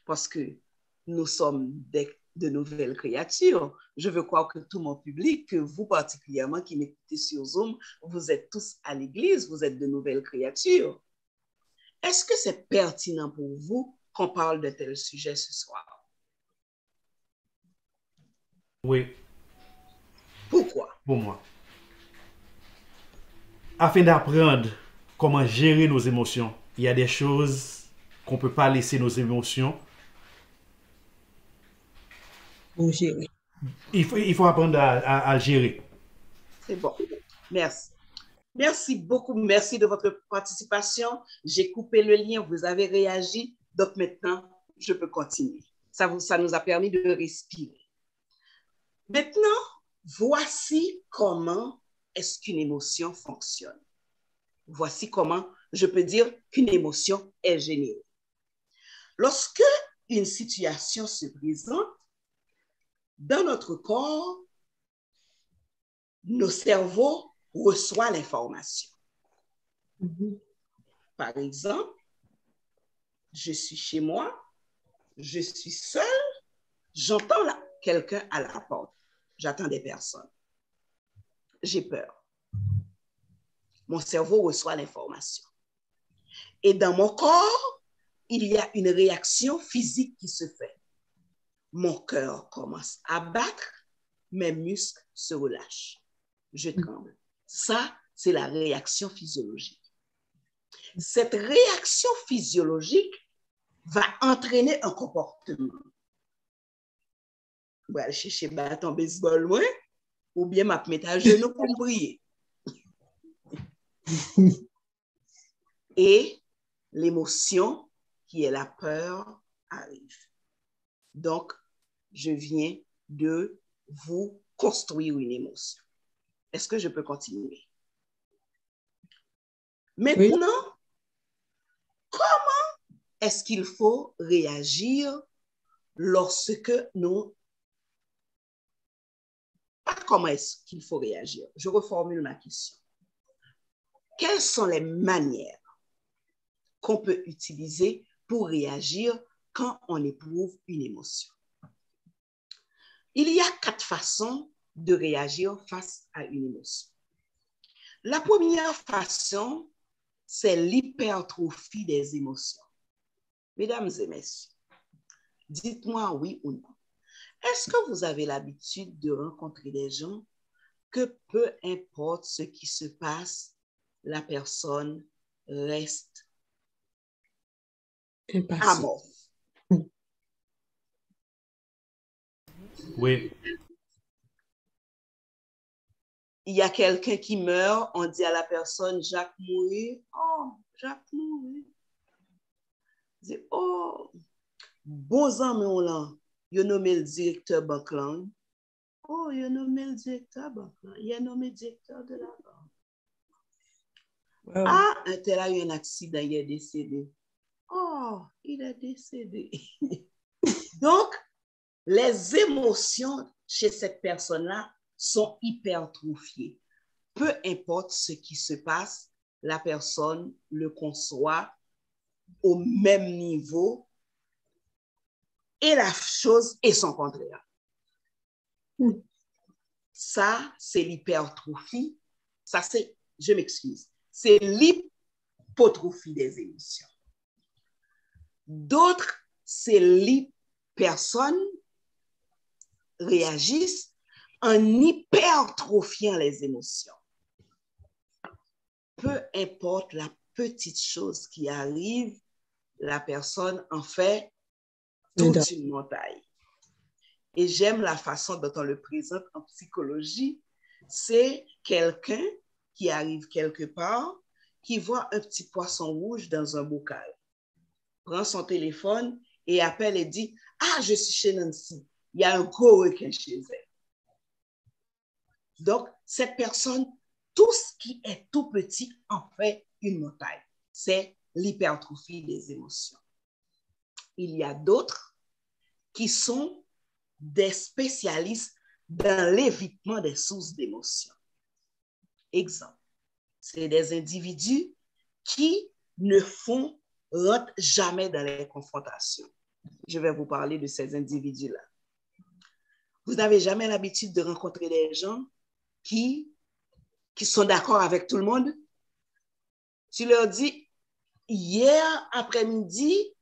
parce que nous sommes de nouvelles créatures, je veux croire que tout mon public, que vous particulièrement qui m'écoutez sur Zoom, vous êtes tous à l'église, vous êtes de nouvelles créatures. Est-ce que c'est pertinent pour vous qu'on parle de tel sujet ce soir? Oui. Pourquoi? Pour moi. Afin d'apprendre comment gérer nos émotions. Il y a des choses qu'on ne peut pas laisser nos émotions. Pour gérer. Il faut apprendre à gérer. C'est bon. Merci. Merci beaucoup. Merci de votre participation. J'ai coupé le lien. Vous avez réagi. Donc maintenant, je peux continuer. Ça nous a permis de respirer. Maintenant, voici comment est-ce qu'une émotion fonctionne. Voici comment je peux dire qu'une émotion est générée. Lorsque une situation se présente, dans notre corps, nos cerveaux reçoivent l'information. Par exemple, je suis chez moi, je suis seule, j'entends quelqu'un à la porte. J'attends des personnes. J'ai peur. Mon cerveau reçoit l'information. Et dans mon corps, il y a une réaction physique qui se fait. Mon cœur commence à battre, mes muscles se relâchent. Je tremble. Ça, c'est la réaction physiologique. Cette réaction physiologique va entraîner un comportement. Je vais aller chercher bâton baseball, moi, ou bien je vais mettre à genoux pour me briller. Et l'émotion, qui est la peur, arrive. Donc, je viens de vous construire une émotion. Est-ce que je peux continuer? Maintenant, comment est-ce qu'il faut réagir lorsque nous... Pas comment est-ce qu'il faut réagir. Je reformule ma question. Quelles sont les manières qu'on peut utiliser pour réagir quand on éprouve une émotion? Il y a 4 façons de réagir face à une émotion. La première façon, c'est l'hypertrophie des émotions. Mesdames et messieurs, dites-moi oui ou non. Est-ce que vous avez l'habitude de rencontrer des gens que peu importe ce qui se passe, la personne reste amorphe? Oui. Il y a quelqu'un qui meurt, on dit à la personne, Jacques mourit. Oh, Jacques mourit. C'est, oh, bons amis là, il a nommé le directeur banque là. Oh, il a nommé le directeur banque là. Il a nommé le directeur de la banque. Wow. Ah, un tel a eu un accident, il est décédé. Oh, il est décédé. Donc, les émotions chez cette personne-là sont hypertrophiées. Peu importe ce qui se passe, la personne le conçoit au même niveau et la chose est son contraire. Ça, c'est l'hypertrophie. Ça, c'est, je m'excuse, c'est l'hypotrophie des émotions. D'autres, c'est personnes réagissent en hypertrophiant les émotions. Peu importe la petite chose qui arrive, la personne en fait toute une montagne. Et j'aime la façon dont on le présente en psychologie. C'est quelqu'un qui arrive quelque part, qui voit un petit poisson rouge dans un bocal, prend son téléphone et appelle et dit « Ah, je suis chez Nancy, il y a un gros requin chez elle. » Donc, cette personne, tout ce qui est tout petit en fait une montagne. C'est l'hypertrophie des émotions. Il y a d'autres qui sont des spécialistes dans l'évitement des sources d'émotions. Exemple, c'est des individus qui ne rentrent jamais dans les confrontations. Je vais vous parler de ces individus-là. Vous n'avez jamais l'habitude de rencontrer des gens qui sont d'accord avec tout le monde. Tu leur dis, hier après-midi,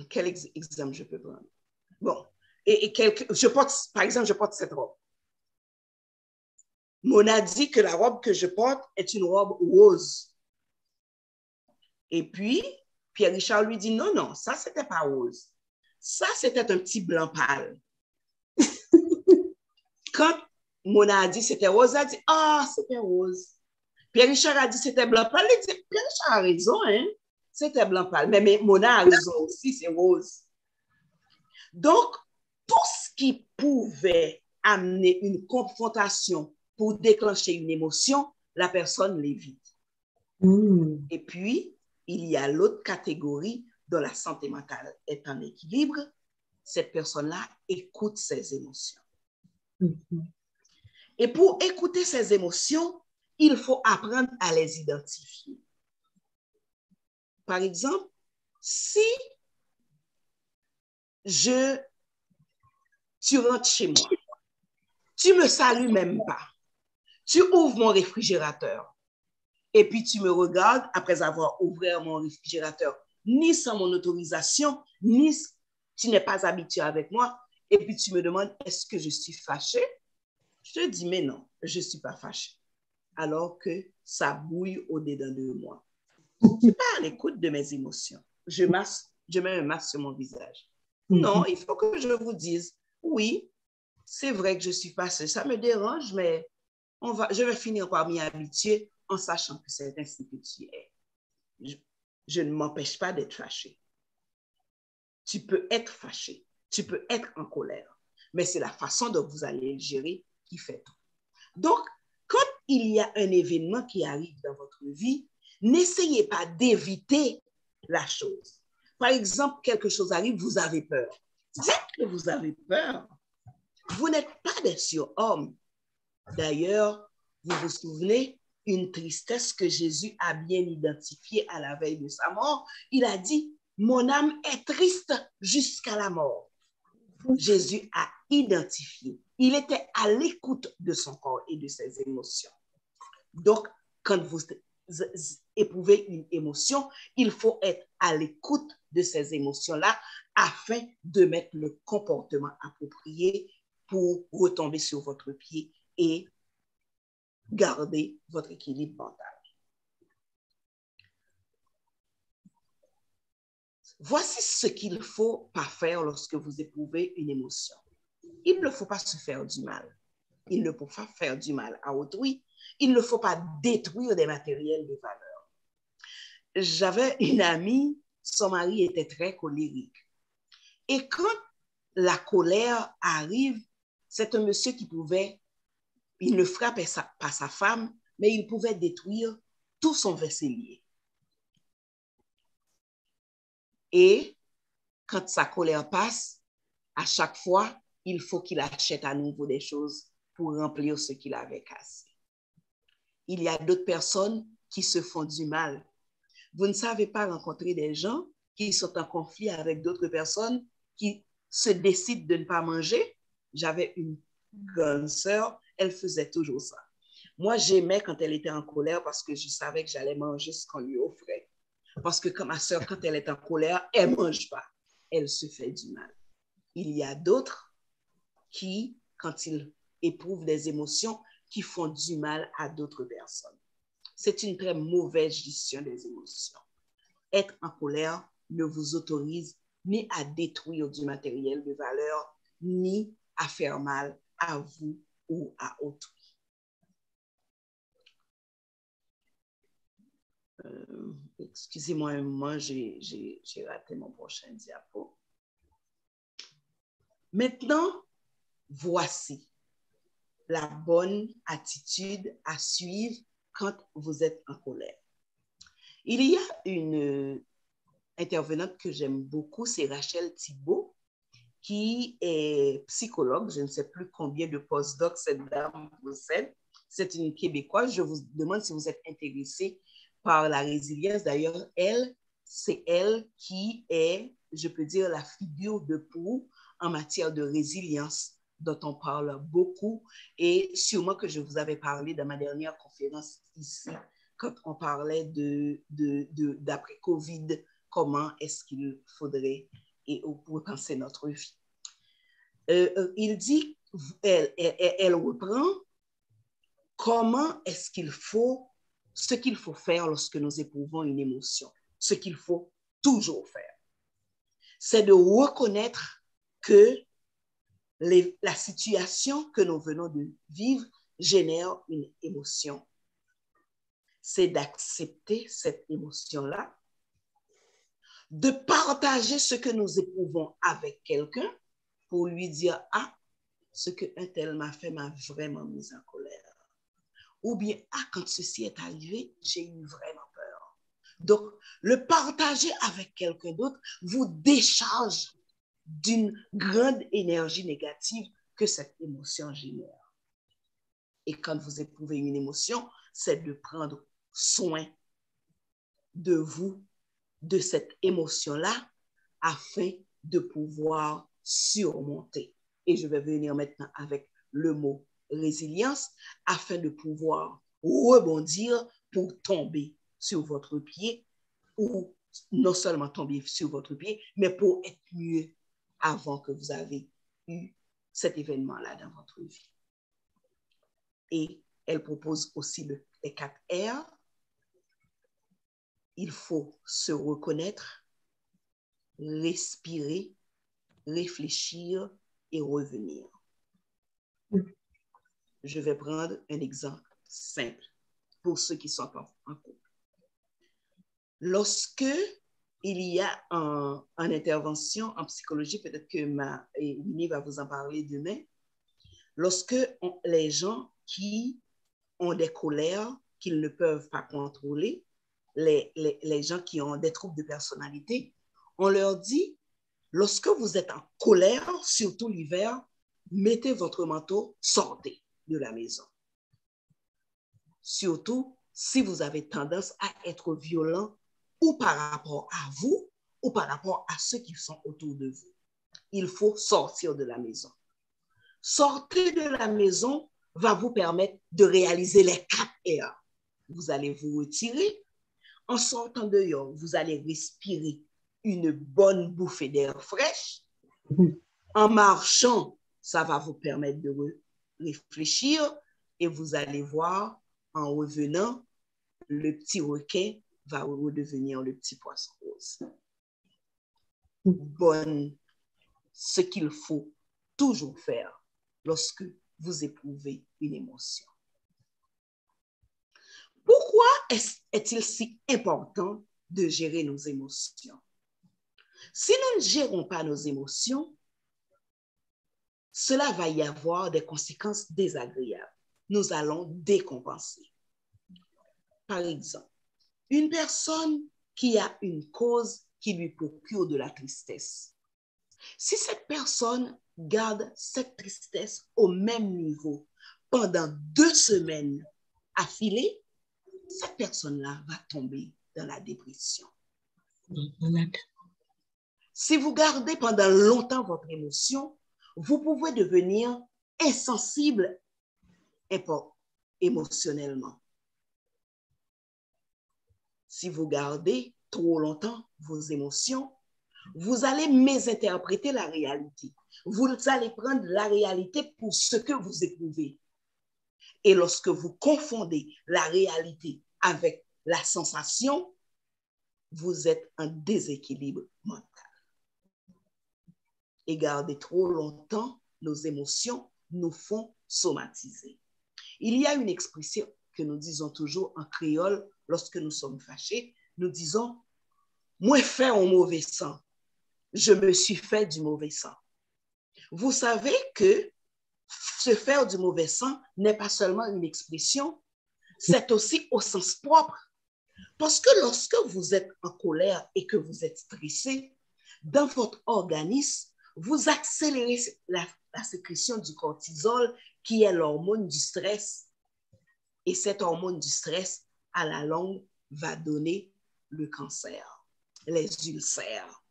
quel exemple je peux prendre? Bon, par exemple, je porte cette robe. Mona dit que la robe que je porte est une robe rose. Et puis, Pierre-Richard lui dit, non, non, ça, c'était pas rose. Ça, c'était un petit blanc pâle. Quand Mona a dit c'était rose, elle a dit, ah, c'était rose. Pierre-Richard a dit c'était blanc pâle. Il dit, Pierre-Richard a raison, hein? C'était blanc pâle. Mais Mona a raison aussi, c'est rose. Donc, tout ce qui pouvait amener une confrontation pour déclencher une émotion, la personne l'évite. Et puis, il y a l'autre catégorie dont la santé mentale est en équilibre. Cette personne-là écoute ses émotions. Et pour écouter ses émotions, il faut apprendre à les identifier. Par exemple, si tu rentres chez moi, tu me salues même pas, tu ouvres mon réfrigérateur et puis tu me regardes après avoir ouvert mon réfrigérateur, ni sans mon autorisation, ni tu n'es pas habitué avec moi, et puis tu me demandes est-ce que je suis fâchée? Je te dis mais non, je ne suis pas fâchée. Alors que ça bouille au-dedans de moi. Je ne suis pas à l'écoute de mes émotions. Je mets un masque sur mon visage. Non, il faut que je vous dise, oui, c'est vrai que je suis fâchée. Ça me dérange, mais je vais finir par m'y habituer en sachant que c'est ainsi que tu es. Je ne m'empêche pas d'être fâchée. Tu peux être fâché, tu peux être en colère, mais c'est la façon dont vous allez le gérer qui fait tout. Donc, quand il y a un événement qui arrive dans votre vie, n'essayez pas d'éviter la chose. Par exemple, quelque chose arrive, vous avez peur. Dites que vous avez peur. Vous n'êtes pas des surhommes. D'ailleurs, vous vous souvenez, une tristesse que Jésus a bien identifiée à la veille de sa mort, il a dit, mon âme est triste jusqu'à la mort. Jésus a identifié. Il était à l'écoute de son corps et de ses émotions. Donc, quand vous éprouvez une émotion, il faut être à l'écoute de ces émotions-là afin de mettre le comportement approprié pour retomber sur votre pied et garder votre équilibre mental. Voici ce qu'il ne faut pas faire lorsque vous éprouvez une émotion. Il ne faut pas se faire du mal. Il ne faut pas faire du mal à autrui. Il ne faut pas détruire des matériels de valeur. J'avais une amie, son mari était très colérique. Et quand la colère arrive, c'est un monsieur qui il ne frappait pas sa femme, mais il pouvait détruire tout son vaisselier. Et quand sa colère passe, à chaque fois, il faut qu'il achète à nouveau des choses pour remplir ce qu'il avait cassé. Il y a d'autres personnes qui se font du mal. Vous ne savez pas rencontrer des gens qui sont en conflit avec d'autres personnes qui se décident de ne pas manger. J'avais une grande sœur, elle faisait toujours ça. Moi, j'aimais quand elle était en colère parce que je savais que j'allais manger ce qu'on lui offrait. Parce que comme ma sœur, quand elle est en colère, elle ne mange pas. Elle se fait du mal. Il y a d'autres qui, quand ils éprouvent des émotions, qui font du mal à d'autres personnes. C'est une très mauvaise gestion des émotions. Être en colère ne vous autorise ni à détruire du matériel de valeur, ni à faire mal à vous ou à autrui. Excusez-moi un moment, j'ai raté mon prochain diapo. Maintenant, voici la bonne attitude à suivre quand vous êtes en colère. Il y a une intervenante que j'aime beaucoup, c'est Rachel Thibault, qui est psychologue. Je ne sais plus combien de postdocs cette dame possède. C'est une Québécoise. Je vous demande si vous êtes intéressé par la résilience. D'ailleurs, c'est elle qui est, je peux dire, la figure de proue en matière de résilience dont on parle beaucoup et sûrement que je vous avais parlé dans ma dernière conférence ici quand on parlait d'après Covid, comment est-ce qu'il faudrait repenser notre vie. Il dit, elle reprend comment est-ce qu'il faut, ce qu'il faut faire lorsque nous éprouvons une émotion, ce qu'il faut toujours faire. C'est de reconnaître que la situation que nous venons de vivre génère une émotion. C'est d'accepter cette émotion-là, de partager ce que nous éprouvons avec quelqu'un pour lui dire, ah, ce qu'un tel m'a fait m'a vraiment mis en colère. Ou bien, ah, quand ceci est arrivé, j'ai eu vraiment peur. Donc, le partager avec quelqu'un d'autre vous décharge d'une grande énergie négative que cette émotion génère. Et quand vous éprouvez une émotion, c'est de prendre soin de vous, de cette émotion-là, afin de pouvoir surmonter. Et je vais venir maintenant avec le mot résilience, afin de pouvoir rebondir pour tomber sur votre pied, ou non seulement tomber sur votre pied, mais pour être mieux avant que vous avez eu cet événement-là dans votre vie. Et elle propose aussi les 4 R. Il faut se reconnaître, respirer, réfléchir et revenir. Je vais prendre un exemple simple pour ceux qui sont en couple. Lorsque il y a une intervention en psychologie, peut-être que Winnie va vous en parler demain, lorsque les gens qui ont des colères qu'ils ne peuvent pas contrôler, les gens qui ont des troubles de personnalité, on leur dit, lorsque vous êtes en colère, surtout l'hiver, mettez votre manteau, sortez de la maison. Surtout si vous avez tendance à être violent ou par rapport à vous ou par rapport à ceux qui sont autour de vous. Il faut sortir de la maison. Sortir de la maison va vous permettre de réaliser les 4 R. Vous allez vous retirer. En sortant dehors, vous allez respirer une bonne bouffée d'air fraîche. En marchant, ça va vous permettre de réfléchir et vous allez voir, en revenant, le petit requin va redevenir le petit poisson rose. Ce qu'il faut toujours faire lorsque vous éprouvez une émotion. Pourquoi est-il si important de gérer nos émotions? Si nous ne gérons pas nos émotions, cela va y avoir des conséquences désagréables. Nous allons décompenser. Par exemple, une personne qui a une cause qui lui procure de la tristesse. Si cette personne garde cette tristesse au même niveau pendant 2 semaines affilées, cette personne-là va tomber dans la dépression. Si vous gardez pendant longtemps votre émotion, vous pouvez devenir insensible émotionnellement. Si vous gardez trop longtemps vos émotions, vous allez mésinterpréter la réalité. Vous allez prendre la réalité pour ce que vous éprouvez. Et lorsque vous confondez la réalité avec la sensation, vous êtes en déséquilibre mental. Et garder trop longtemps nos émotions nous font somatiser. Il y a une expression que nous disons toujours en créole lorsque nous sommes fâchés. Nous disons, moi fait un mauvais sang, je me suis fait du mauvais sang. Vous savez que se faire du mauvais sang n'est pas seulement une expression, c'est aussi au sens propre. Parce que lorsque vous êtes en colère et que vous êtes stressé, dans votre organisme, vous accélérez la sécrétion du cortisol, qui est l'hormone du stress. Et cette hormone du stress, à la longue, va donner le cancer, les ulcères,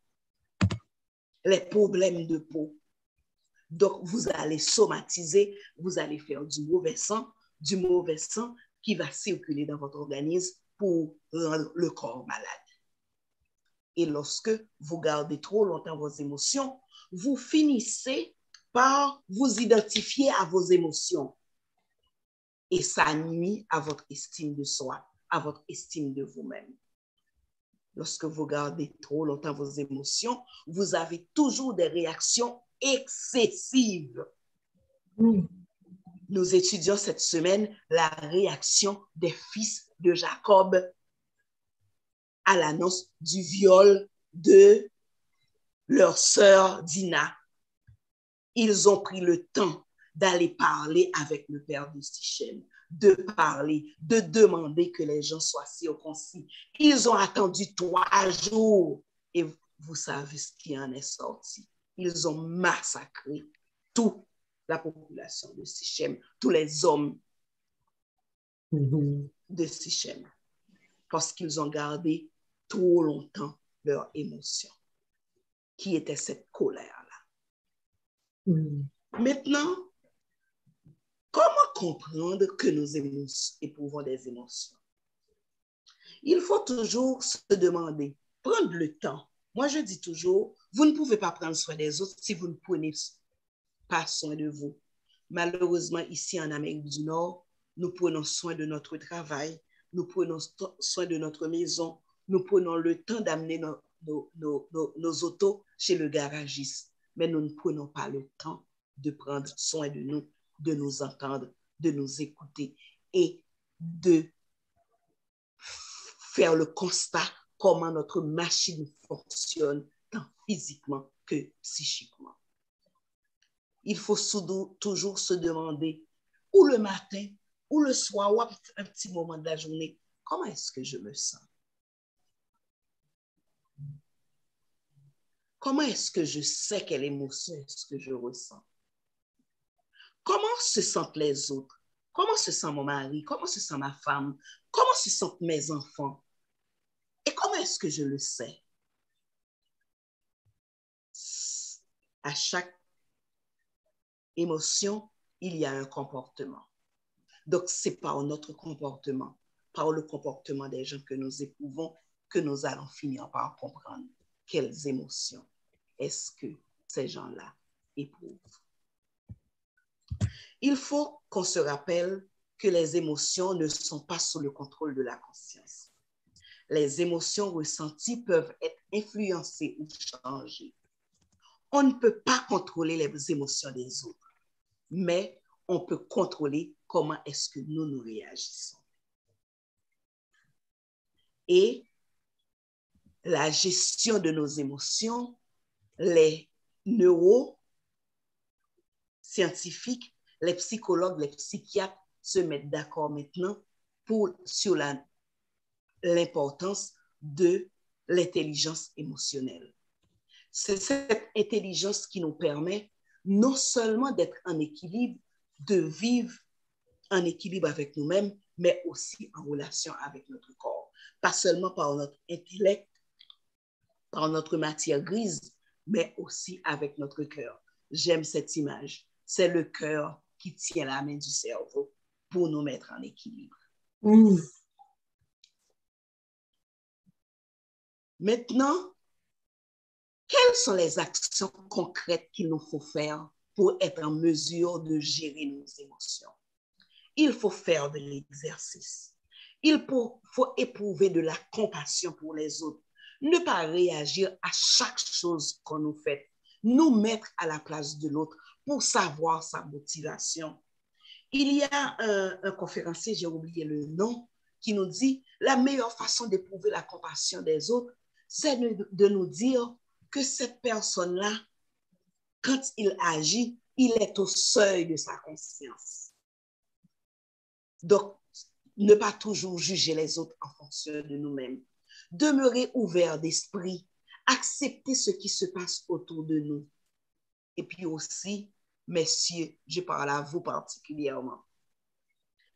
les problèmes de peau. Donc, vous allez somatiser, vous allez faire du mauvais sang qui va circuler dans votre organisme pour rendre le corps malade. Et lorsque vous gardez trop longtemps vos émotions, vous finissez par vous identifier à vos émotions. Et ça nuit à votre estime de soi, à votre estime de vous-même. Lorsque vous gardez trop longtemps vos émotions, vous avez toujours des réactions excessives. Nous étudions cette semaine la réaction des fils de Jacob à l'annonce du viol de leur sœur Dina. Ils ont pris le temps d'aller parler avec le père de Sichem, de parler, de demander que les gens soient circoncis. Ils ont attendu 3 jours et vous savez ce qui en est sorti. Ils ont massacré toute la population de Sichem, tous les hommes de Sichem, parce qu'ils ont gardé trop longtemps leur émotion, qui était cette colère-là. Maintenant, comment comprendre que nous éprouvons des émotions? Il faut toujours se demander, prendre le temps. Moi, je dis toujours, vous ne pouvez pas prendre soin des autres si vous ne prenez pas soin de vous. Malheureusement, ici en Amérique du Nord, nous prenons soin de notre travail, nous prenons soin de notre maison, nous prenons le temps d'amener nos autos chez le garagiste, mais nous ne prenons pas le temps de prendre soin de nous entendre, de nous écouter et de faire le constat comment notre machine fonctionne tant physiquement que psychiquement. Il faut toujours se demander, ou le matin, ou le soir, ou un petit moment de la journée, comment est-ce que je me sens? Comment est-ce que je sais quelle émotion est-ce que je ressens? Comment se sentent les autres? Comment se sent mon mari? Comment se sent ma femme? Comment se sentent mes enfants? Et comment est-ce que je le sais? À chaque émotion, il y a un comportement. Donc, c'est par notre comportement, par le comportement des gens que nous éprouvons, que nous allons finir par comprendre quelles émotions est-ce que ces gens-là éprouvent. Il faut qu'on se rappelle que les émotions ne sont pas sous le contrôle de la conscience. Les émotions ressenties peuvent être influencées ou changées. On ne peut pas contrôler les émotions des autres, mais on peut contrôler comment est-ce que nous réagissons. Et la gestion de nos émotions, les neuroscientifiques, les psychologues, les psychiatres se mettent d'accord maintenant sur l'importance de l'intelligence émotionnelle. C'est cette intelligence qui nous permet non seulement d'être en équilibre, de vivre en équilibre avec nous-mêmes, mais aussi en relation avec notre corps. Pas seulement par notre intellect, par notre matière grise, mais aussi avec notre cœur. J'aime cette image. C'est le cœur qui tient la main du cerveau pour nous mettre en équilibre. Maintenant, quelles sont les actions concrètes qu'il nous faut faire pour être en mesure de gérer nos émotions? Il faut faire de l'exercice. Il faut éprouver de la compassion pour les autres. Ne pas réagir à chaque chose qu'on nous fait. Nous mettre à la place de l'autre pour savoir sa motivation. Il y a un conférencier, j'ai oublié le nom, qui nous dit la meilleure façon d'éprouver la compassion des autres, c'est de nous dire que cette personne-là, quand il agit, il est au seuil de sa conscience. Donc, ne pas toujours juger les autres en fonction de nous-mêmes. Demeurer ouvert d'esprit, accepter ce qui se passe autour de nous. Et puis aussi, messieurs, je parle à vous particulièrement,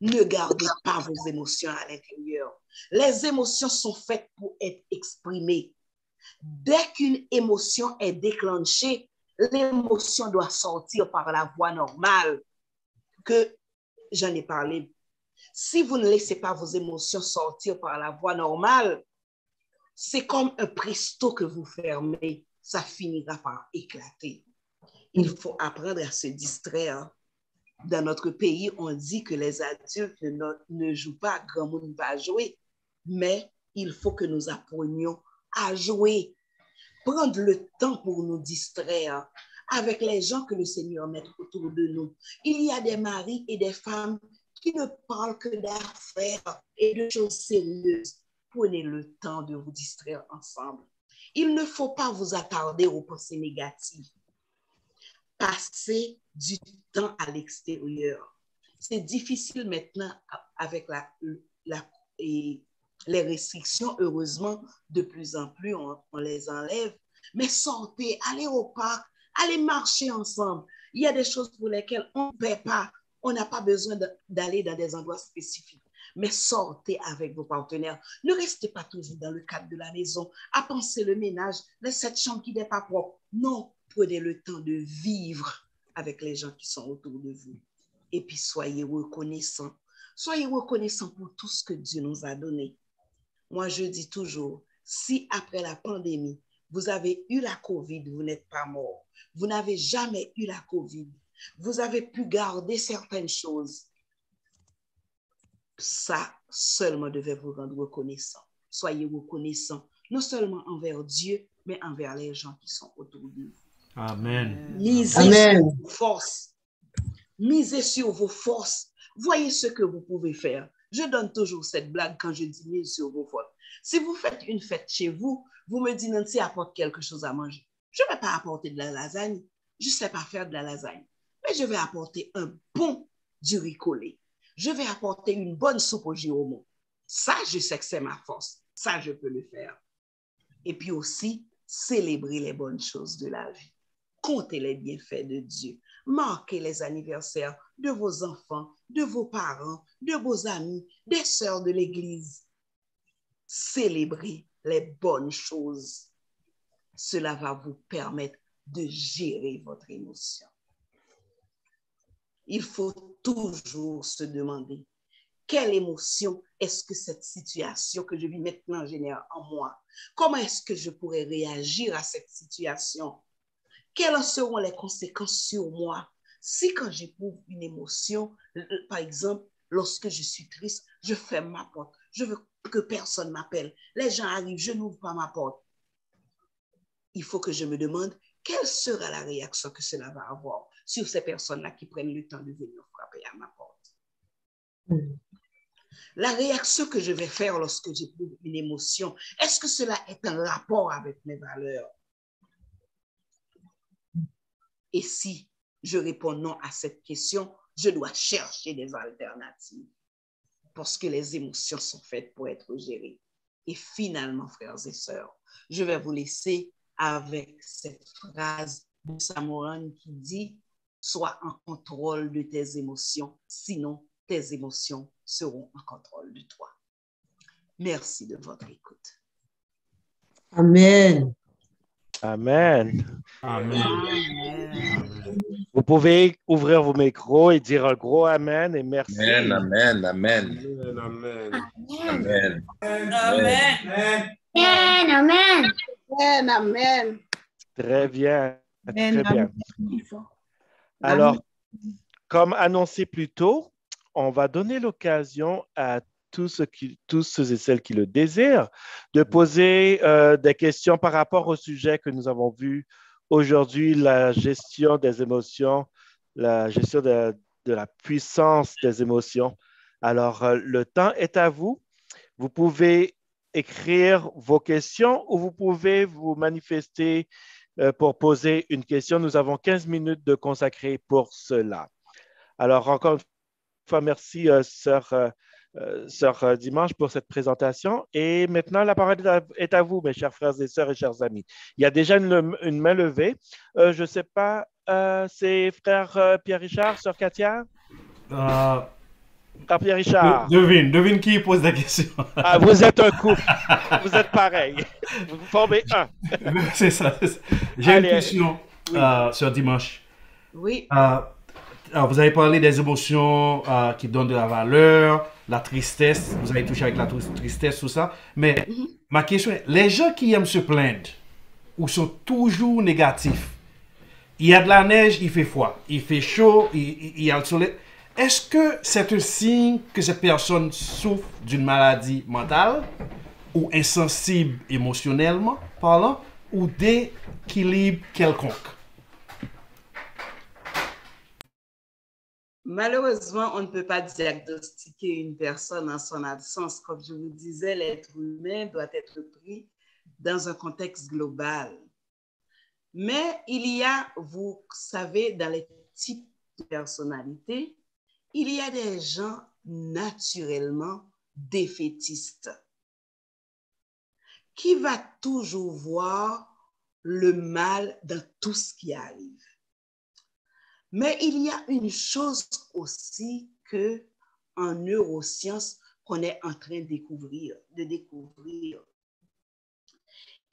ne gardez pas vos émotions à l'intérieur. Les émotions sont faites pour être exprimées. Dès qu'une émotion est déclenchée, l'émotion doit sortir par la voie normale que j'en ai parlé. Si vous ne laissez pas vos émotions sortir par la voie normale, c'est comme un presto que vous fermez, ça finira par éclater. Il faut apprendre à se distraire dans notre pays, on dit que les adultes ne jouent pas, grand monde va jouer, mais il faut que nous apprenions à jouer, prendre le temps pour nous distraire avec les gens que le Seigneur met autour de nous. Il y a des maris et des femmes qui ne parlent que d'affaires et de choses sérieuses. Prenez le temps de vous distraire ensemble. Il ne faut pas vous attarder aux pensées négatives. Passez du temps à l'extérieur. C'est difficile maintenant avec les restrictions. Heureusement, de plus en plus, on les enlève. Mais sortez, allez au parc, allez marcher ensemble. Il y a des choses pour lesquelles on ne paie pas. On n'a pas besoin d'aller dans des endroits spécifiques. Mais sortez avec vos partenaires. Ne restez pas toujours dans le cadre de la maison à penser le ménage, cette chambre qui n'est pas propre. Non, prenez le temps de vivre avec les gens qui sont autour de vous. Et puis soyez reconnaissants. Soyez reconnaissants pour tout ce que Dieu nous a donné. Moi, je dis toujours, si après la pandémie, vous avez eu la COVID, vous n'êtes pas mort. Vous n'avez jamais eu la COVID. Vous avez pu garder certaines choses. Ça seulement devait vous rendre reconnaissant. Soyez reconnaissants, non seulement envers Dieu, mais envers les gens qui sont autour de vous. Amen. Misez sur vos forces. Misez sur vos forces. Voyez ce que vous pouvez faire. Je donne toujours cette blague quand je dis mise sur vos forces. Si vous faites une fête chez vous, vous me dites, Nancy, apporte quelque chose à manger. Je ne vais pas apporter de la lasagne. Je ne sais pas faire de la lasagne. Mais je vais apporter un bon du riz collé. Je vais apporter une bonne soupe au giromo. Ça, je sais que c'est ma force. Ça, je peux le faire. Et puis aussi, célébrer les bonnes choses de la vie. Comptez les bienfaits de Dieu. Marquez les anniversaires de vos enfants, de vos parents, de vos amis, des sœurs de l'Église. Célébrez les bonnes choses. Cela va vous permettre de gérer votre émotion. Il faut toujours se demander quelle émotion est-ce que cette situation que je vis maintenant génère en moi? Comment est-ce que je pourrais réagir à cette situation? Quelles seront les conséquences sur moi? Si quand j'éprouve une émotion, par exemple, lorsque je suis triste, je ferme ma porte. Je veux que personne m'appelle. Les gens arrivent, je n'ouvre pas ma porte. Il faut que je me demande quelle sera la réaction que cela va avoir sur ces personnes-là qui prennent le temps de venir frapper à ma porte. La réaction que je vais faire lorsque j'éprouve une émotion, est-ce que cela est en rapport avec mes valeurs? Et si je réponds non à cette question, je dois chercher des alternatives parce que les émotions sont faites pour être gérées. Et finalement, frères et sœurs, je vais vous laisser avec cette phrase de Samoran qui dit « Sois en contrôle de tes émotions, sinon tes émotions seront en contrôle de toi. » Merci de votre écoute. Amen. Amen. Amen. Vous pouvez ouvrir vos micros et dire un gros Amen et merci. Amen, amen, amen. Amen. Amen. Amen. Amen. Amen, amen. Très bien. Amen. Très bien. Alors, comme annoncé plus tôt, on va donner l'occasion à tous ceux et celles qui le désirent de poser des questions par rapport au sujet que nous avons vu aujourd'hui, la gestion des émotions, la gestion de la puissance des émotions. Alors, le temps est à vous. Vous pouvez écrire vos questions ou vous pouvez vous manifester pour poser une question. Nous avons 15 minutes de consacrés pour cela. Alors, encore une fois, merci, Sœur Dimanche, pour cette présentation. Et maintenant, la parole est à vous, mes chers frères et sœurs et chers amis. Il y a déjà une main levée. Je ne sais pas, c'est frère Pierre-Richard, sœur Katia? Frère Pierre-Richard. Devine qui pose la question. Ah, vous êtes un couple. Vous êtes pareil. Vous formez un. C'est ça. J'ai une question, Sœur Dimanche. Oui. Alors, vous avez parlé des émotions qui donnent de la valeur, la tristesse. Vous avez touché avec la tristesse, tout ça. Mais ma question est, les gens qui aiment se plaindre ou sont toujours négatifs, Il y a de la neige, il fait froid. Il fait chaud, il y a le soleil. Est-ce que c'est un signe que cette personne souffre d'une maladie mentale ou insensible émotionnellement parlant ou d'équilibre quelconque? Malheureusement, on ne peut pas diagnostiquer une personne en son absence. Comme je vous disais, l'être humain doit être pris dans un contexte global. Mais il y a, vous savez, dans les types de personnalités, il y a des gens naturellement défaitistes qui va toujours voir le mal dans tout ce qui arrive. Mais il y a une chose aussi que en neurosciences qu'on est en train de découvrir.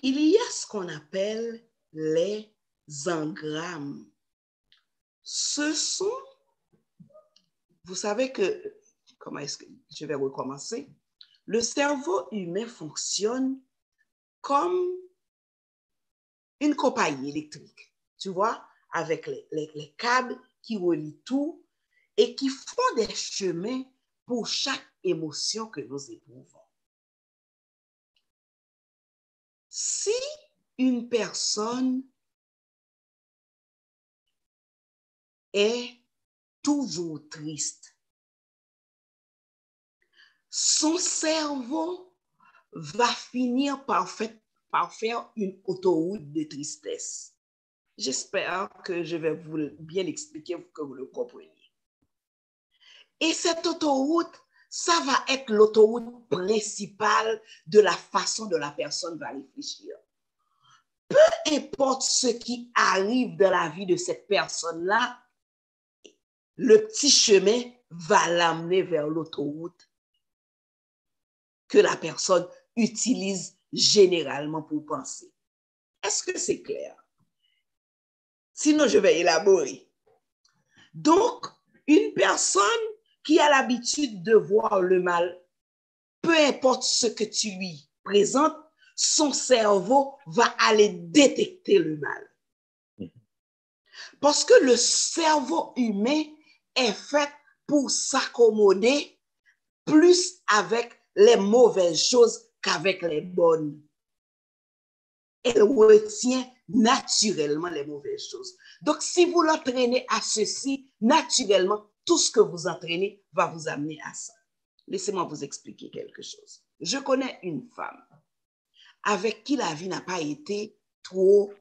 Il y a ce qu'on appelle les engrammes. Ce sont, vous savez que, comment est-ce que je vais recommencer? Le cerveau humain fonctionne comme une compagnie électrique, tu vois, avec les câbles qui relient tout et qui font des chemins pour chaque émotion que nous éprouvons. Si une personne est toujours triste, son cerveau va finir par faire une autoroute de tristesse. J'espère que je vais vous bien l'expliquer pour que vous le compreniez. Et cette autoroute, ça va être l'autoroute principale de la façon dont la personne va réfléchir. Peu importe ce qui arrive dans la vie de cette personne-là, le petit chemin va l'amener vers l'autoroute que la personne utilise généralement pour penser. Est-ce que c'est clair? Sinon, je vais élaborer. Donc, une personne qui a l'habitude de voir le mal, peu importe ce que tu lui présentes, son cerveau va aller détecter le mal. Parce que le cerveau humain est fait pour s'accommoder plus avec les mauvaises choses qu'avec les bonnes. Elle retient naturellement les mauvaises choses. Donc, si vous l'entraînez à ceci, naturellement, tout ce que vous entraînez va vous amener à ça. Laissez-moi vous expliquer quelque chose. Je connais une femme avec qui la vie n'a pas été trop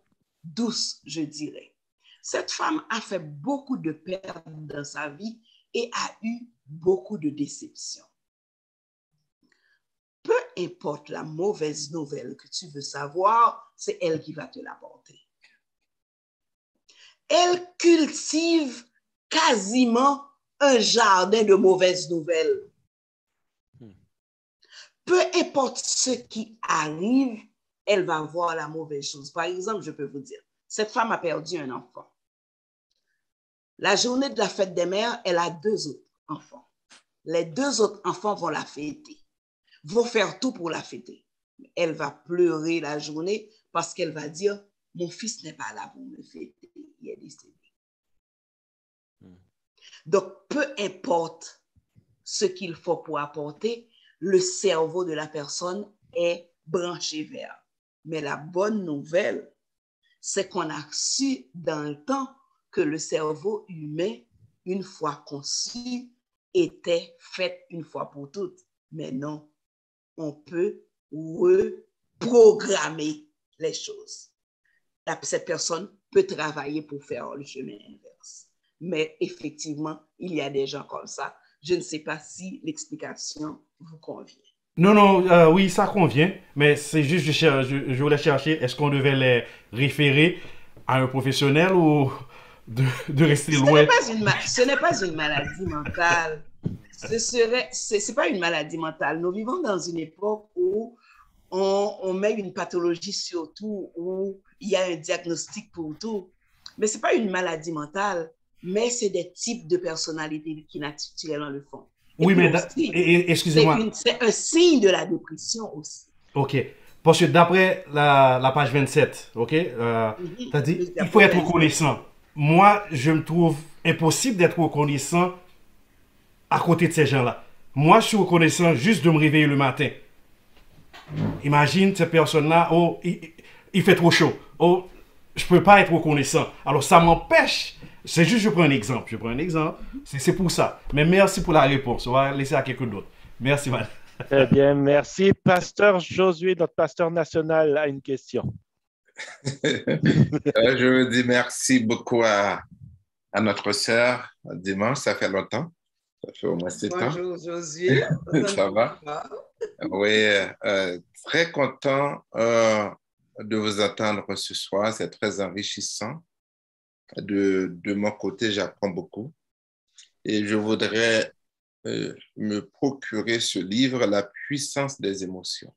douce, je dirais. Cette femme a fait beaucoup de pertes dans sa vie et a eu beaucoup de déceptions. Peu importe la mauvaise nouvelle que tu veux savoir, c'est elle qui va te l'apporter. Elle cultive quasiment un jardin de mauvaises nouvelles. Peu importe ce qui arrive, elle va voir la mauvaise chose. Par exemple, je peux vous dire, cette femme a perdu un enfant. La journée de la fête des mères, elle a 2 autres enfants. Les 2 autres enfants vont la fêter, vont faire tout pour la fêter. Elle va pleurer la journée parce qu'elle va dire, mon fils n'est pas là pour me fêter, il est décédé. Donc, peu importe ce qu'il faut pour apporter, le cerveau de la personne est branché vers. Mais la bonne nouvelle, c'est qu'on a su dans le temps que le cerveau humain, une fois conçu, était fait une fois pour toutes. Mais non, on peut reprogrammer les choses. Cette personne peut travailler pour faire le chemin inverse. Mais effectivement, il y a des gens comme ça. Je ne sais pas si l'explication vous convient. Non, oui, ça convient, mais c'est juste, je voulais chercher, est-ce qu'on devait les référer à un professionnel ou de rester loin? Ce n'est pas une maladie mentale. C'est pas une maladie mentale. Nous vivons dans une époque où on met une pathologie sur tout, où il y a un diagnostic pour tout. Mais ce n'est pas une maladie mentale, mais c'est des types de personnalités qui naturellement le font. Oui, mais excusez-moi. C'est un signe de la dépression aussi. OK. Parce que d'après la page 27, ok, t'as dit, il faut être reconnaissant. Moi, je me trouve impossible d'être reconnaissant à côté de ces gens-là. Moi, je suis reconnaissant juste de me réveiller le matin. Imagine ces personnes-là, oh, il fait trop chaud. Oh, je peux pas être reconnaissant. Alors, ça m'empêche. C'est juste, je prends un exemple. C'est pour ça. Mais merci pour la réponse. On va laisser à quelqu'un d'autre. Merci, madame. Eh bien, merci. Pasteur Josué, notre pasteur national, a une question. Je veux dire merci beaucoup à notre sœur Dimanche. Ça fait longtemps. Ça fait au moins 7 ans. Bonjour, Josué. Ça va? Oui, très content de vous entendre ce soir. C'est très enrichissant. De mon côté, j'apprends beaucoup. Et je voudrais me procurer ce livre, La puissance des émotions.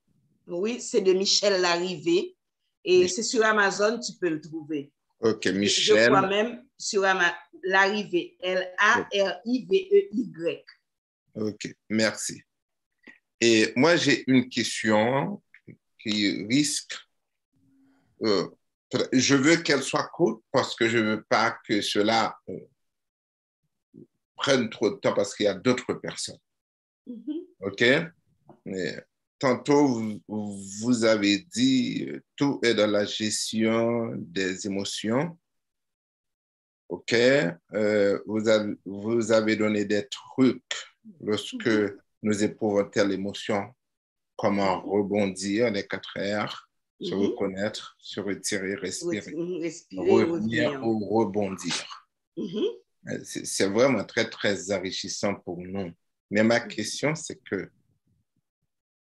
Oui, c'est de Michel Larrivé. Et c'est sur Amazon, tu peux le trouver. Ok, Michel. Je crois même sur Larrivé, L-A-R-I-V-E-Y. Ok, merci. Et moi, j'ai une question qui risque... je veux qu'elle soit courte parce que je ne veux pas que cela prenne trop de temps parce qu'il y a d'autres personnes. Ok? Mais tantôt, vous avez dit tout est dans la gestion des émotions. Ok? Vous avez donné des trucs lorsque nous éprouvons telle émotion. Comment rebondir, les 4 R, se reconnaître, se retirer, respirer, revenir ou rebondir. C'est vraiment très, très enrichissant pour nous. Mais ma question, c'est que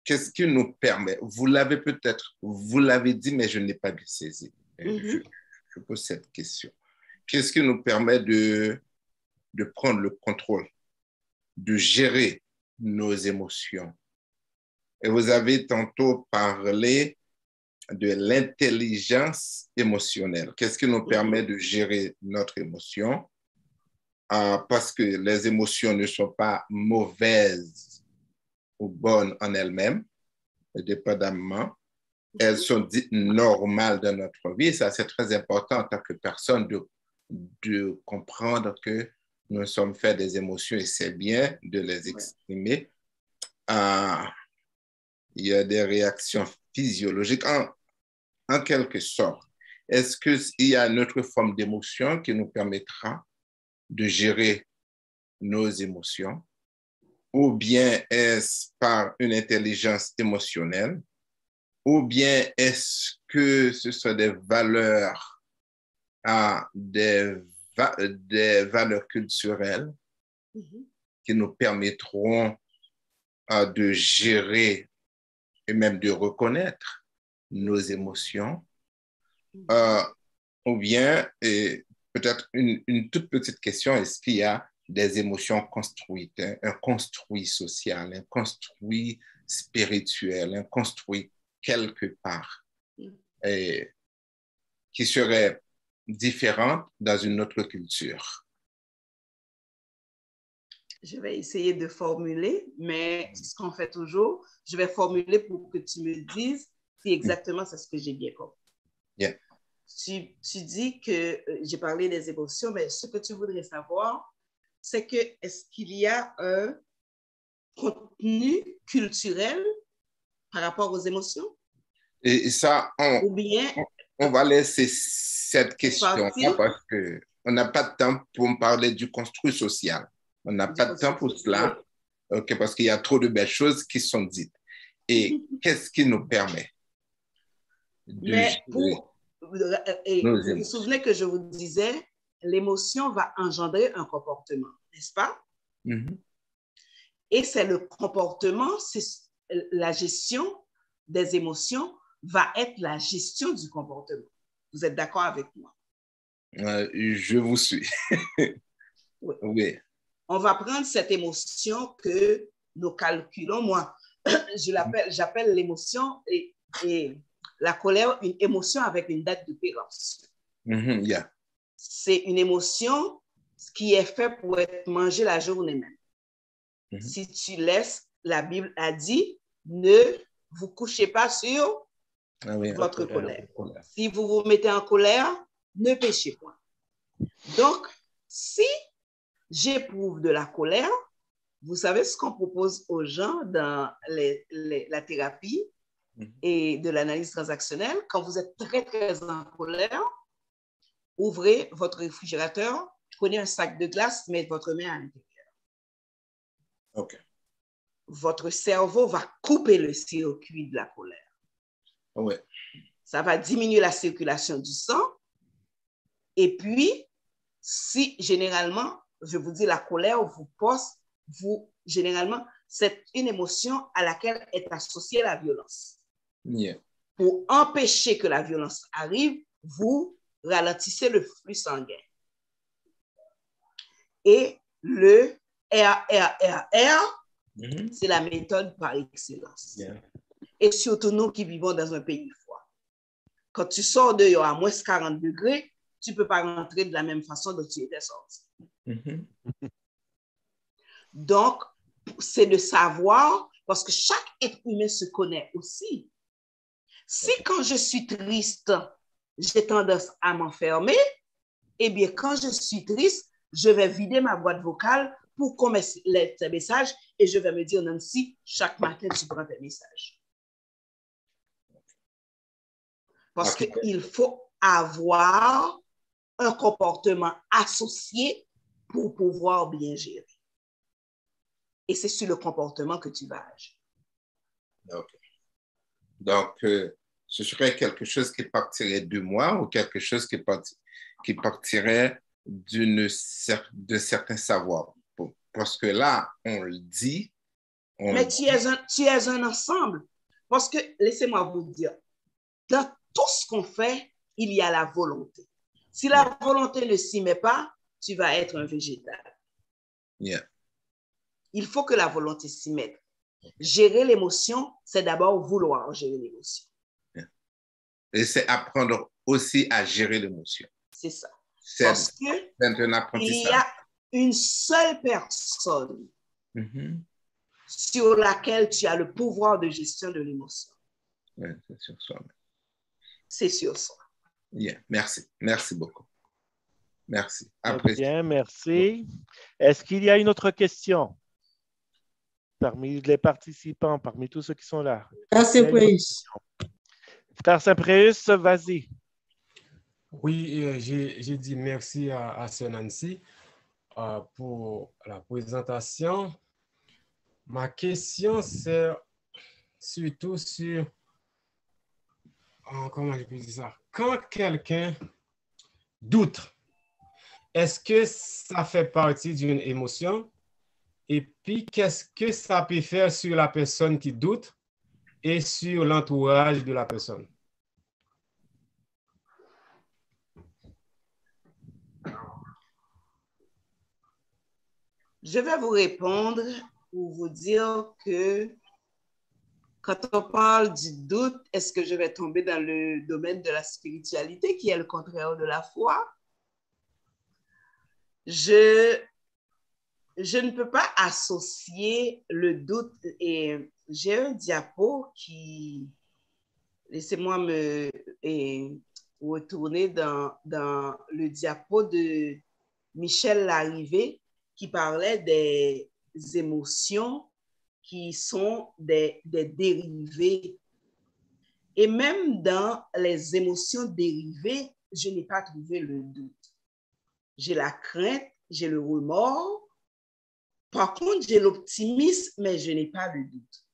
qu'est-ce qui nous permet, vous l'avez dit, mais je n'ai pas bien saisi. Je pose cette question. Qu'est-ce qui nous permet de prendre le contrôle, de gérer nos émotions? Et vous avez tantôt parlé de l'intelligence émotionnelle. Qu'est-ce qui nous permet de gérer notre émotion? Parce que les émotions ne sont pas mauvaises ou bonnes en elles-mêmes, indépendamment. Elles sont dites normales dans notre vie. Ça, c'est très important en tant que personne de comprendre que nous sommes faits des émotions et c'est bien de les exprimer. Il y a des réactions physiologiques en quelque sorte. Est-ce qu'il y a une autre forme d'émotion qui nous permettra de gérer nos émotions? Ou bien est-ce par une intelligence émotionnelle? Ou bien est-ce que ce sont des valeurs, des valeurs culturelles qui nous permettront de gérer et même de reconnaître nos émotions, ou bien, et peut-être une toute petite question, est-ce qu'il y a des émotions construites, un construit social, un construit spirituel, un construit quelque part, et qui serait différent dans une autre culture? Je vais essayer de formuler, mais ce qu'on fait toujours, je vais formuler pour que tu me dises si exactement c'est ce que j'ai bien compris. Yeah. Tu dis que j'ai parlé des émotions, mais ce que tu voudrais savoir, c'est que est-ce qu'il y a un contenu culturel par rapport aux émotions? Et ça, ou bien, on va laisser cette question parce qu'on n'a pas de temps pour me parler du construit social. On n'a pas de temps pour cela, okay, parce qu'il y a trop de belles choses qui sont dites. Et qu'est-ce qui nous permet de gérer vous vous souvenez que je vous disais, l'émotion va engendrer un comportement, n'est-ce pas? Et c'est le comportement, c'est la gestion des émotions va être la gestion du comportement. Vous êtes d'accord avec moi? Je vous suis. Oui. On va prendre cette émotion que nous calculons. Moi, j'appelle l'émotion et la colère une émotion avec une date de péremption. Yeah. C'est une émotion qui est faite pour être mangée la journée même. Si tu laisses, la Bible a dit, ne vous couchez pas sur votre colère. Si vous vous mettez en colère, ne péchez point. Donc, si j'éprouve de la colère, vous savez ce qu'on propose aux gens dans la thérapie et de l'analyse transactionnelle. Quand vous êtes très, très en colère, ouvrez votre réfrigérateur, prenez un sac de glace, mettez votre main à l'intérieur. OK. Votre cerveau va couper le circuit de la colère. Oui. Ça va diminuer la circulation du sang. Et puis, si généralement, je vous dis, la colère généralement, c'est une émotion à laquelle est associée la violence. Yeah. Pour empêcher que la violence arrive, vous ralentissez le flux sanguin. Et le RRRR, c'est la méthode par excellence. Yeah. Et surtout nous qui vivons dans un pays froid. Quand tu sors dehors à moins 40 degrés, tu ne peux pas rentrer de la même façon dont tu étais sorti. Donc, c'est de savoir, parce que chaque être humain se connaît aussi. Si quand je suis triste, j'ai tendance à m'enfermer, eh bien, quand je suis triste, je vais vider ma boîte vocale pour qu'on me laisse tes messages et je vais me dire, Nancy, chaque matin, tu prends tes messages. Parce qu'il faut avoir un comportement associé pour pouvoir bien gérer. Et c'est sur le comportement que tu vas agir. Okay. Donc, ce serait quelque chose qui partirait de moi ou quelque chose qui partirait de certains savoirs. Parce que là, on le dit. Mais tu es un ensemble. Parce que, laissez-moi vous dire, dans tout ce qu'on fait, il y a la volonté. Si la volonté ne s'y met pas, tu vas être un végétal. Yeah. Il faut que la volonté s'y mette. Gérer l'émotion, c'est d'abord vouloir gérer l'émotion. Yeah. Et c'est apprendre aussi à gérer l'émotion. C'est ça. Parce que il y a une seule personne sur laquelle tu as le pouvoir de gestion de l'émotion. Ouais, c'est sur soi. C'est sur soi. Yeah. Merci. Merci beaucoup. Merci. Bien, merci. Est-ce qu'il y a une autre question parmi les participants, parmi tous ceux qui sont là? Frère Saint-Préus. Frère Saint-Préus, vas-y. Oui, j'ai dit merci à Sœur Nancy pour la présentation. Ma question, c'est surtout sur, comment je peux dire ça? Quand quelqu'un doute, est-ce que ça fait partie d'une émotion? Et puis, qu'est-ce que ça peut faire sur la personne qui doute et sur l'entourage de la personne? Je vais vous répondre pour vous dire que quand on parle du doute, est-ce que je vais tomber dans le domaine de la spiritualité qui est le contraire de la foi? Je ne peux pas associer le doute et j'ai un diapo qui, laissez-moi me retourner dans le diapo de Michel Larrivé qui parlait des émotions qui sont des dérivés. Et même dans les émotions dérivées, je n'ai pas trouvé le doute. J'ai la crainte, j'ai le remords. Par contre, j'ai l'optimisme, mais je n'ai pas le doute.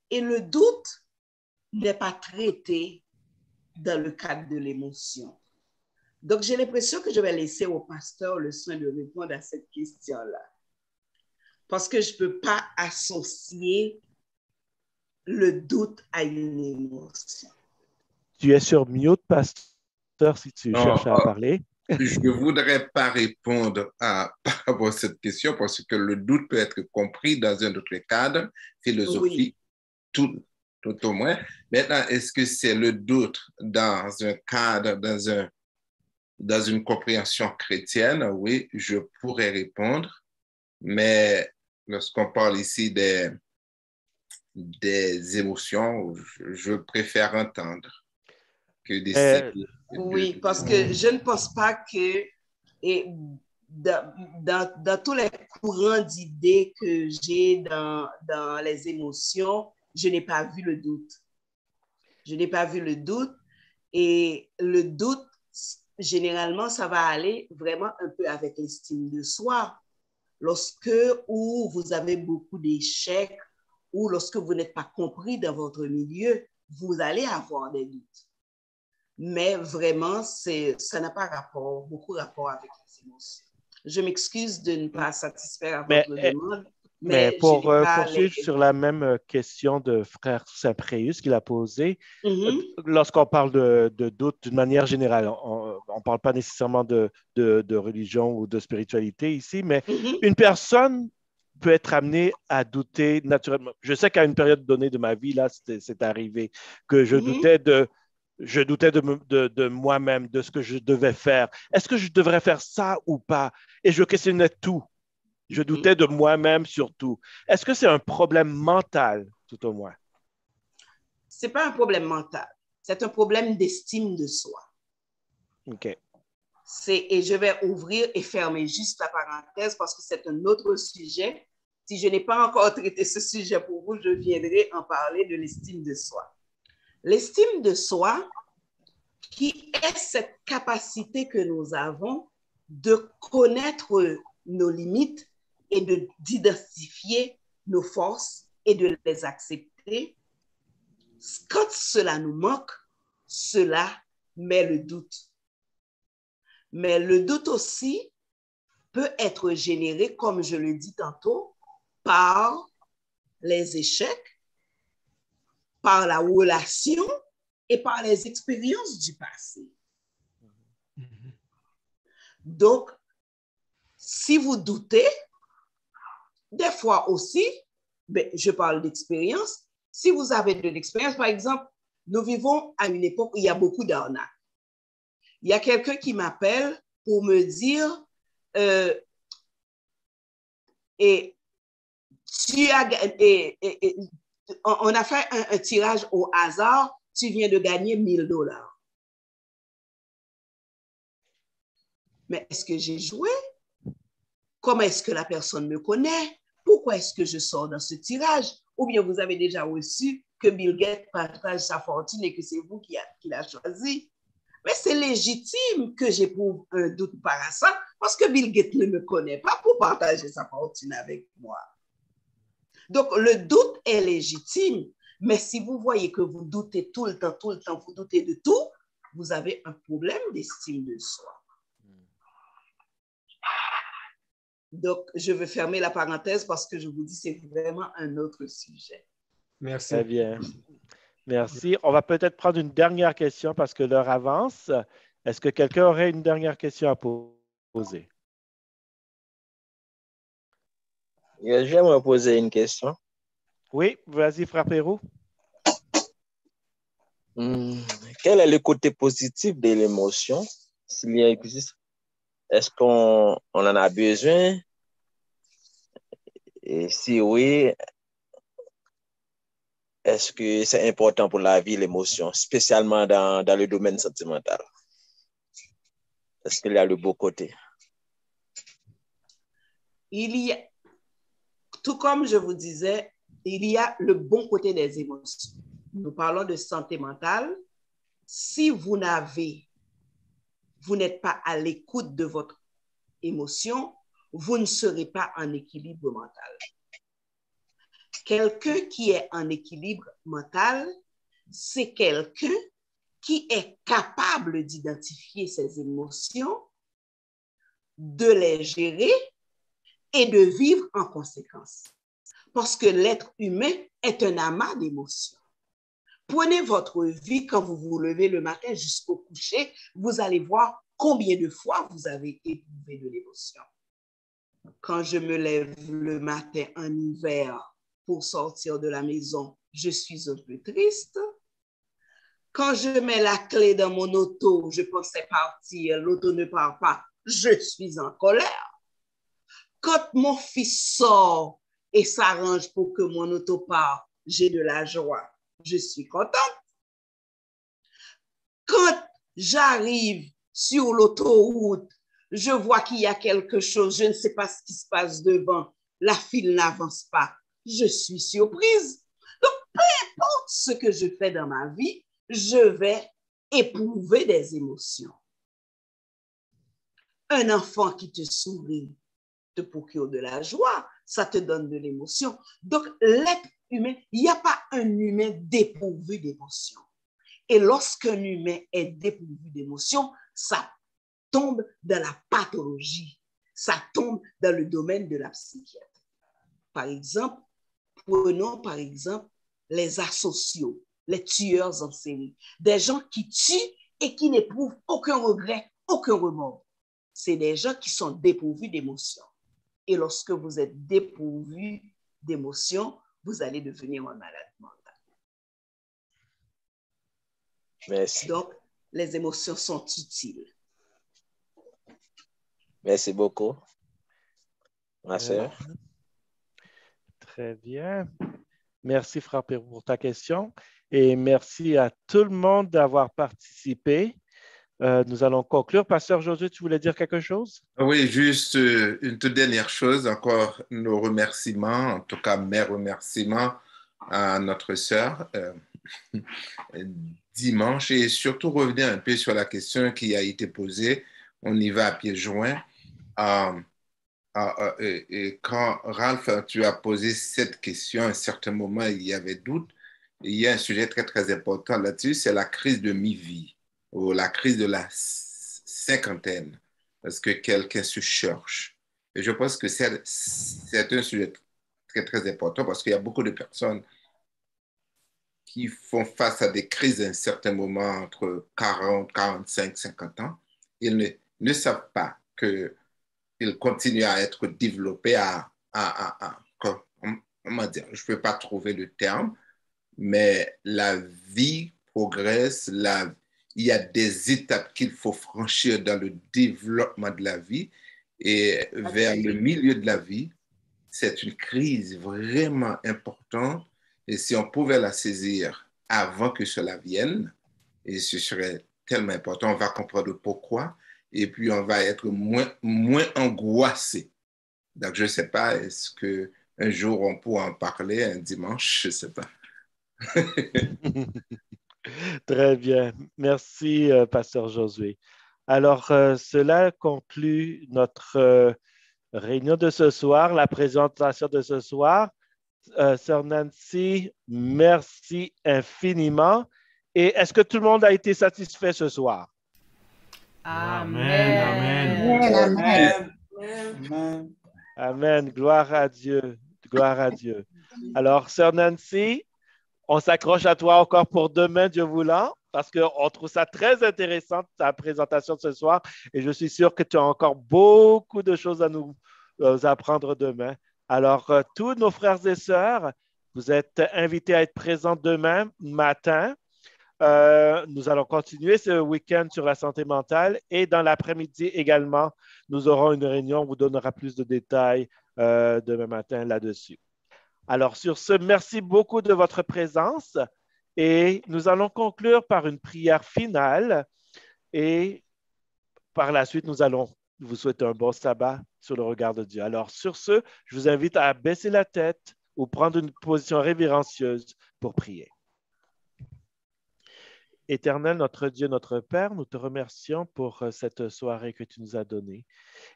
Et le doute n'est pas traité dans le cadre de l'émotion. Donc, j'ai l'impression que je vais laisser au pasteur le soin de répondre à cette question-là. Parce que je ne peux pas associer le doute à une émotion. Tu es sur mute, pasteur, si tu cherches à parler. Je ne voudrais pas répondre à cette question parce que le doute peut être compris dans un autre cadre, philosophique, tout au moins. Maintenant, est-ce que c'est le doute dans un cadre, dans une compréhension chrétienne? Oui, je pourrais répondre. Mais lorsqu'on parle ici des des émotions, je préfère entendre que d'essayer. Oui, parce que je ne pense pas que dans tous les courants d'idées que j'ai dans les émotions, je n'ai pas vu le doute. Je n'ai pas vu le doute. Et le doute, généralement, ça va aller vraiment un peu avec l'estime de soi. Lorsque vous avez beaucoup d'échecs ou lorsque vous n'êtes pas compris dans votre milieu, vous allez avoir des doutes. Mais vraiment, ça n'a pas beaucoup rapport avec les émotions. Je m'excuse de ne pas satisfaire à votre demande. Mais pour poursuivre sur la même question de frère Saint-Préus qu'il a posée, lorsqu'on parle de doute d'une manière générale, on ne parle pas nécessairement de religion ou de spiritualité ici, mais une personne peut être amenée à douter naturellement. Je sais qu'à une période donnée de ma vie, là, c'est arrivé que je doutais de moi-même, de ce que je devais faire. Est-ce que je devrais faire ça ou pas? Et je questionnais tout. Je doutais de moi-même surtout. Est-ce que c'est un problème mental, tout au moins? Ce n'est pas un problème mental. C'est un problème d'estime de soi. OK. Et je vais ouvrir et fermer juste la parenthèse parce que c'est un autre sujet. Si je n'ai pas encore traité ce sujet pour vous, je viendrai en parler de l'estime de soi. L'estime de soi, qui est cette capacité que nous avons de connaître nos limites et d'identifier nos forces et de les accepter. Quand cela nous manque, cela met le doute. Mais le doute aussi peut être généré, comme je le dis tantôt, par les échecs, par la relation et par les expériences du passé. Donc, si vous doutez, des fois aussi, je parle d'expérience, si vous avez de l'expérience, par exemple, nous vivons à une époque où il y a beaucoup d'arnaques. Il y a quelqu'un qui m'appelle pour me dire on a fait un tirage au hasard, tu viens de gagner $1000. Mais est-ce que j'ai joué? Comment est-ce que la personne me connaît? Pourquoi est-ce que je sors dans ce tirage? Ou bien vous avez déjà reçu que Bill Gates partage sa fortune et que c'est vous qui l'a choisi. Mais c'est légitime que j'éprouve un doute par ça parce que Bill Gates ne me connaît pas pour partager sa fortune avec moi. Donc, le doute est légitime, mais si vous voyez que vous doutez tout le temps, vous doutez de tout, vous avez un problème d'estime de soi. Donc, je veux fermer la parenthèse parce que je vous dis, c'est vraiment un autre sujet. Merci. Très bien. Merci. On va peut-être prendre une dernière question parce que l'heure avance. Est-ce que quelqu'un aurait une dernière question à poser? J'aimerais poser une question. Oui, vas-y, frère Pérou. Quel est le côté positif de l'émotion? S'il y existe, est-ce qu'on en a besoin? Et si oui, est-ce que c'est important pour la vie, l'émotion, spécialement dans le domaine sentimental? Est-ce qu'il y a le beau côté? Il y a, tout comme je vous disais, il y a le bon côté des émotions. Nous parlons de santé mentale. Si vous n'êtes pas à l'écoute de votre émotion, vous ne serez pas en équilibre mental. Quelqu'un qui est en équilibre mental, c'est quelqu'un qui est capable d'identifier ses émotions, de les gérer et de vivre en conséquence. Parce que l'être humain est un amas d'émotions. Prenez votre vie quand vous vous levez le matin jusqu'au coucher, vous allez voir combien de fois vous avez éprouvé de l'émotion. Quand je me lève le matin en hiver pour sortir de la maison, je suis un peu triste. Quand je mets la clé dans mon auto, je pensais partir, l'auto ne part pas, je suis en colère. Quand mon fils sort et s'arrange pour que mon auto parte, j'ai de la joie. Je suis contente. Quand j'arrive sur l'autoroute, je vois qu'il y a quelque chose, je ne sais pas ce qui se passe devant, la file n'avance pas. Je suis surprise. Donc, peu importe ce que je fais dans ma vie, je vais éprouver des émotions. Un enfant qui te sourit te procure de la joie, ça te donne de l'émotion. Donc, l'être humain, il n'y a pas un humain dépourvu d'émotions. Et lorsqu'un humain est dépourvu d'émotions, ça tombe dans la pathologie, ça tombe dans le domaine de la psychiatrie. Par exemple, prenons par exemple les asociaux, les tueurs en série, des gens qui tuent et qui n'éprouvent aucun regret, aucun remords. C'est des gens qui sont dépourvus d'émotions. Et lorsque vous êtes dépourvu d'émotions, vous allez devenir un malade mental. Merci. Donc, les émotions sont utiles. Merci beaucoup, ma sœur. Très bien. Merci, Frère Pérou, pour ta question. Et merci à tout le monde d'avoir participé. Nous allons conclure. Pasteur Josué, tu voulais dire quelque chose? Oui, juste une toute dernière chose, encore nos remerciements, en tout cas mes remerciements à notre sœur dimanche, et surtout revenir un peu sur la question qui a été posée. On y va à pieds joints. Et quand Ralph, tu as posé cette question, à un certain moment, il y avait doute. Il y a un sujet très, très important là-dessus, c'est la crise de mi-vie ou la crise de la cinquantaine, parce que quelqu'un se cherche. Et je pense que c'est un sujet très, très important parce qu'il y a beaucoup de personnes qui font face à des crises à un certain moment entre 40, 45, 50 ans. Ils ne savent pas qu'ils continuent à être développés comment dire, je ne peux pas trouver le terme, mais la vie progresse, il y a des étapes qu'il faut franchir dans le développement de la vie, et vers le milieu de la vie, c'est une crise vraiment importante, et si on pouvait la saisir avant que cela vienne, et ce serait tellement important, on va comprendre pourquoi, et puis on va être moins angoissé. Donc, je ne sais pas, est-ce qu'un jour on pourra en parler, un dimanche, je ne sais pas. Très bien. Merci, Pasteur Josué. Alors, cela conclut notre réunion de ce soir, la présentation de ce soir. Sœur Nancy, merci infiniment. Et est-ce que tout le monde a été satisfait ce soir? Amen. Amen. Amen. Amen. Amen. Gloire à Dieu. Gloire à Dieu. Alors, Sœur Nancy, on s'accroche à toi encore pour demain, Dieu voulant, parce qu'on trouve ça très intéressant, ta présentation de ce soir, et je suis sûr que tu as encore beaucoup de choses à nous apprendre demain. Alors, tous nos frères et sœurs, vous êtes invités à être présents demain matin. Nous allons continuer ce week-end sur la santé mentale, et dans l'après-midi également, nous aurons une réunion, on vous donnera plus de détails demain matin là-dessus. Alors, sur ce, merci beaucoup de votre présence, et nous allons conclure par une prière finale, et par la suite, nous allons vous souhaiter un bon sabbat sur le regard de Dieu. Alors, sur ce, je vous invite à baisser la tête ou prendre une position révérencieuse pour prier. Éternel, notre Dieu, notre Père, nous te remercions pour cette soirée que tu nous as donnée.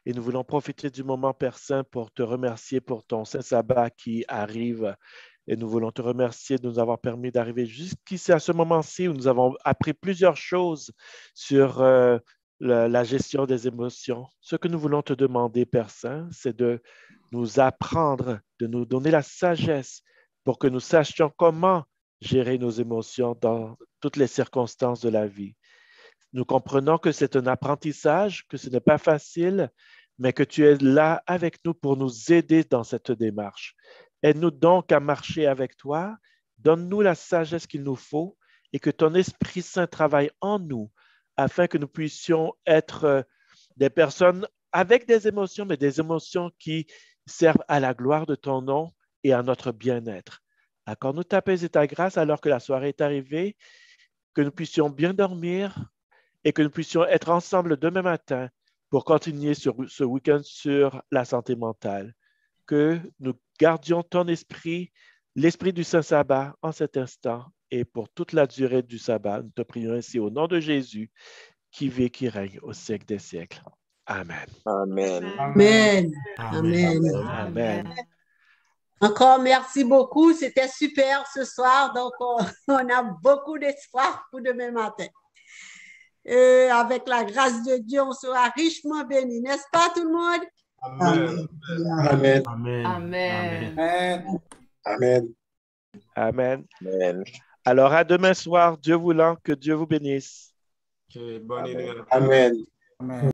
Et nous voulons profiter du moment, Père Saint, pour te remercier pour ton Saint-Sabbat qui arrive. Et nous voulons te remercier de nous avoir permis d'arriver jusqu'ici à ce moment-ci où nous avons appris plusieurs choses sur la gestion des émotions. Ce que nous voulons te demander, Père Saint, c'est de nous apprendre, de nous donner la sagesse pour que nous sachions comment gérer nos émotions dans toutes les circonstances de la vie. Nous comprenons que c'est un apprentissage, que ce n'est pas facile, mais que tu es là avec nous pour nous aider dans cette démarche. Aide-nous donc à marcher avec toi, donne-nous la sagesse qu'il nous faut et que ton Esprit Saint travaille en nous afin que nous puissions être des personnes avec des émotions, mais des émotions qui servent à la gloire de ton nom et à notre bien-être. Accorde-nous ta paix et ta grâce alors que la soirée est arrivée, que nous puissions bien dormir et que nous puissions être ensemble demain matin pour continuer sur ce week-end sur la santé mentale. Que nous gardions ton esprit, l'esprit du Saint-Sabbat en cet instant et pour toute la durée du sabbat. Nous te prions ainsi au nom de Jésus qui vit, qui règne au siècle des siècles. Amen. Amen. Amen. Amen. Amen. Amen. Encore merci beaucoup. C'était super ce soir. Donc, on a beaucoup d'espoir pour demain matin. Avec la grâce de Dieu, on sera richement bénis. N'est-ce pas, tout le monde? Amen. Amen. Amen. Amen. Amen. Amen. Amen. Amen. Alors, à demain soir, Dieu voulant, que Dieu vous bénisse. Ok, bonne nuit. Amen. Amen.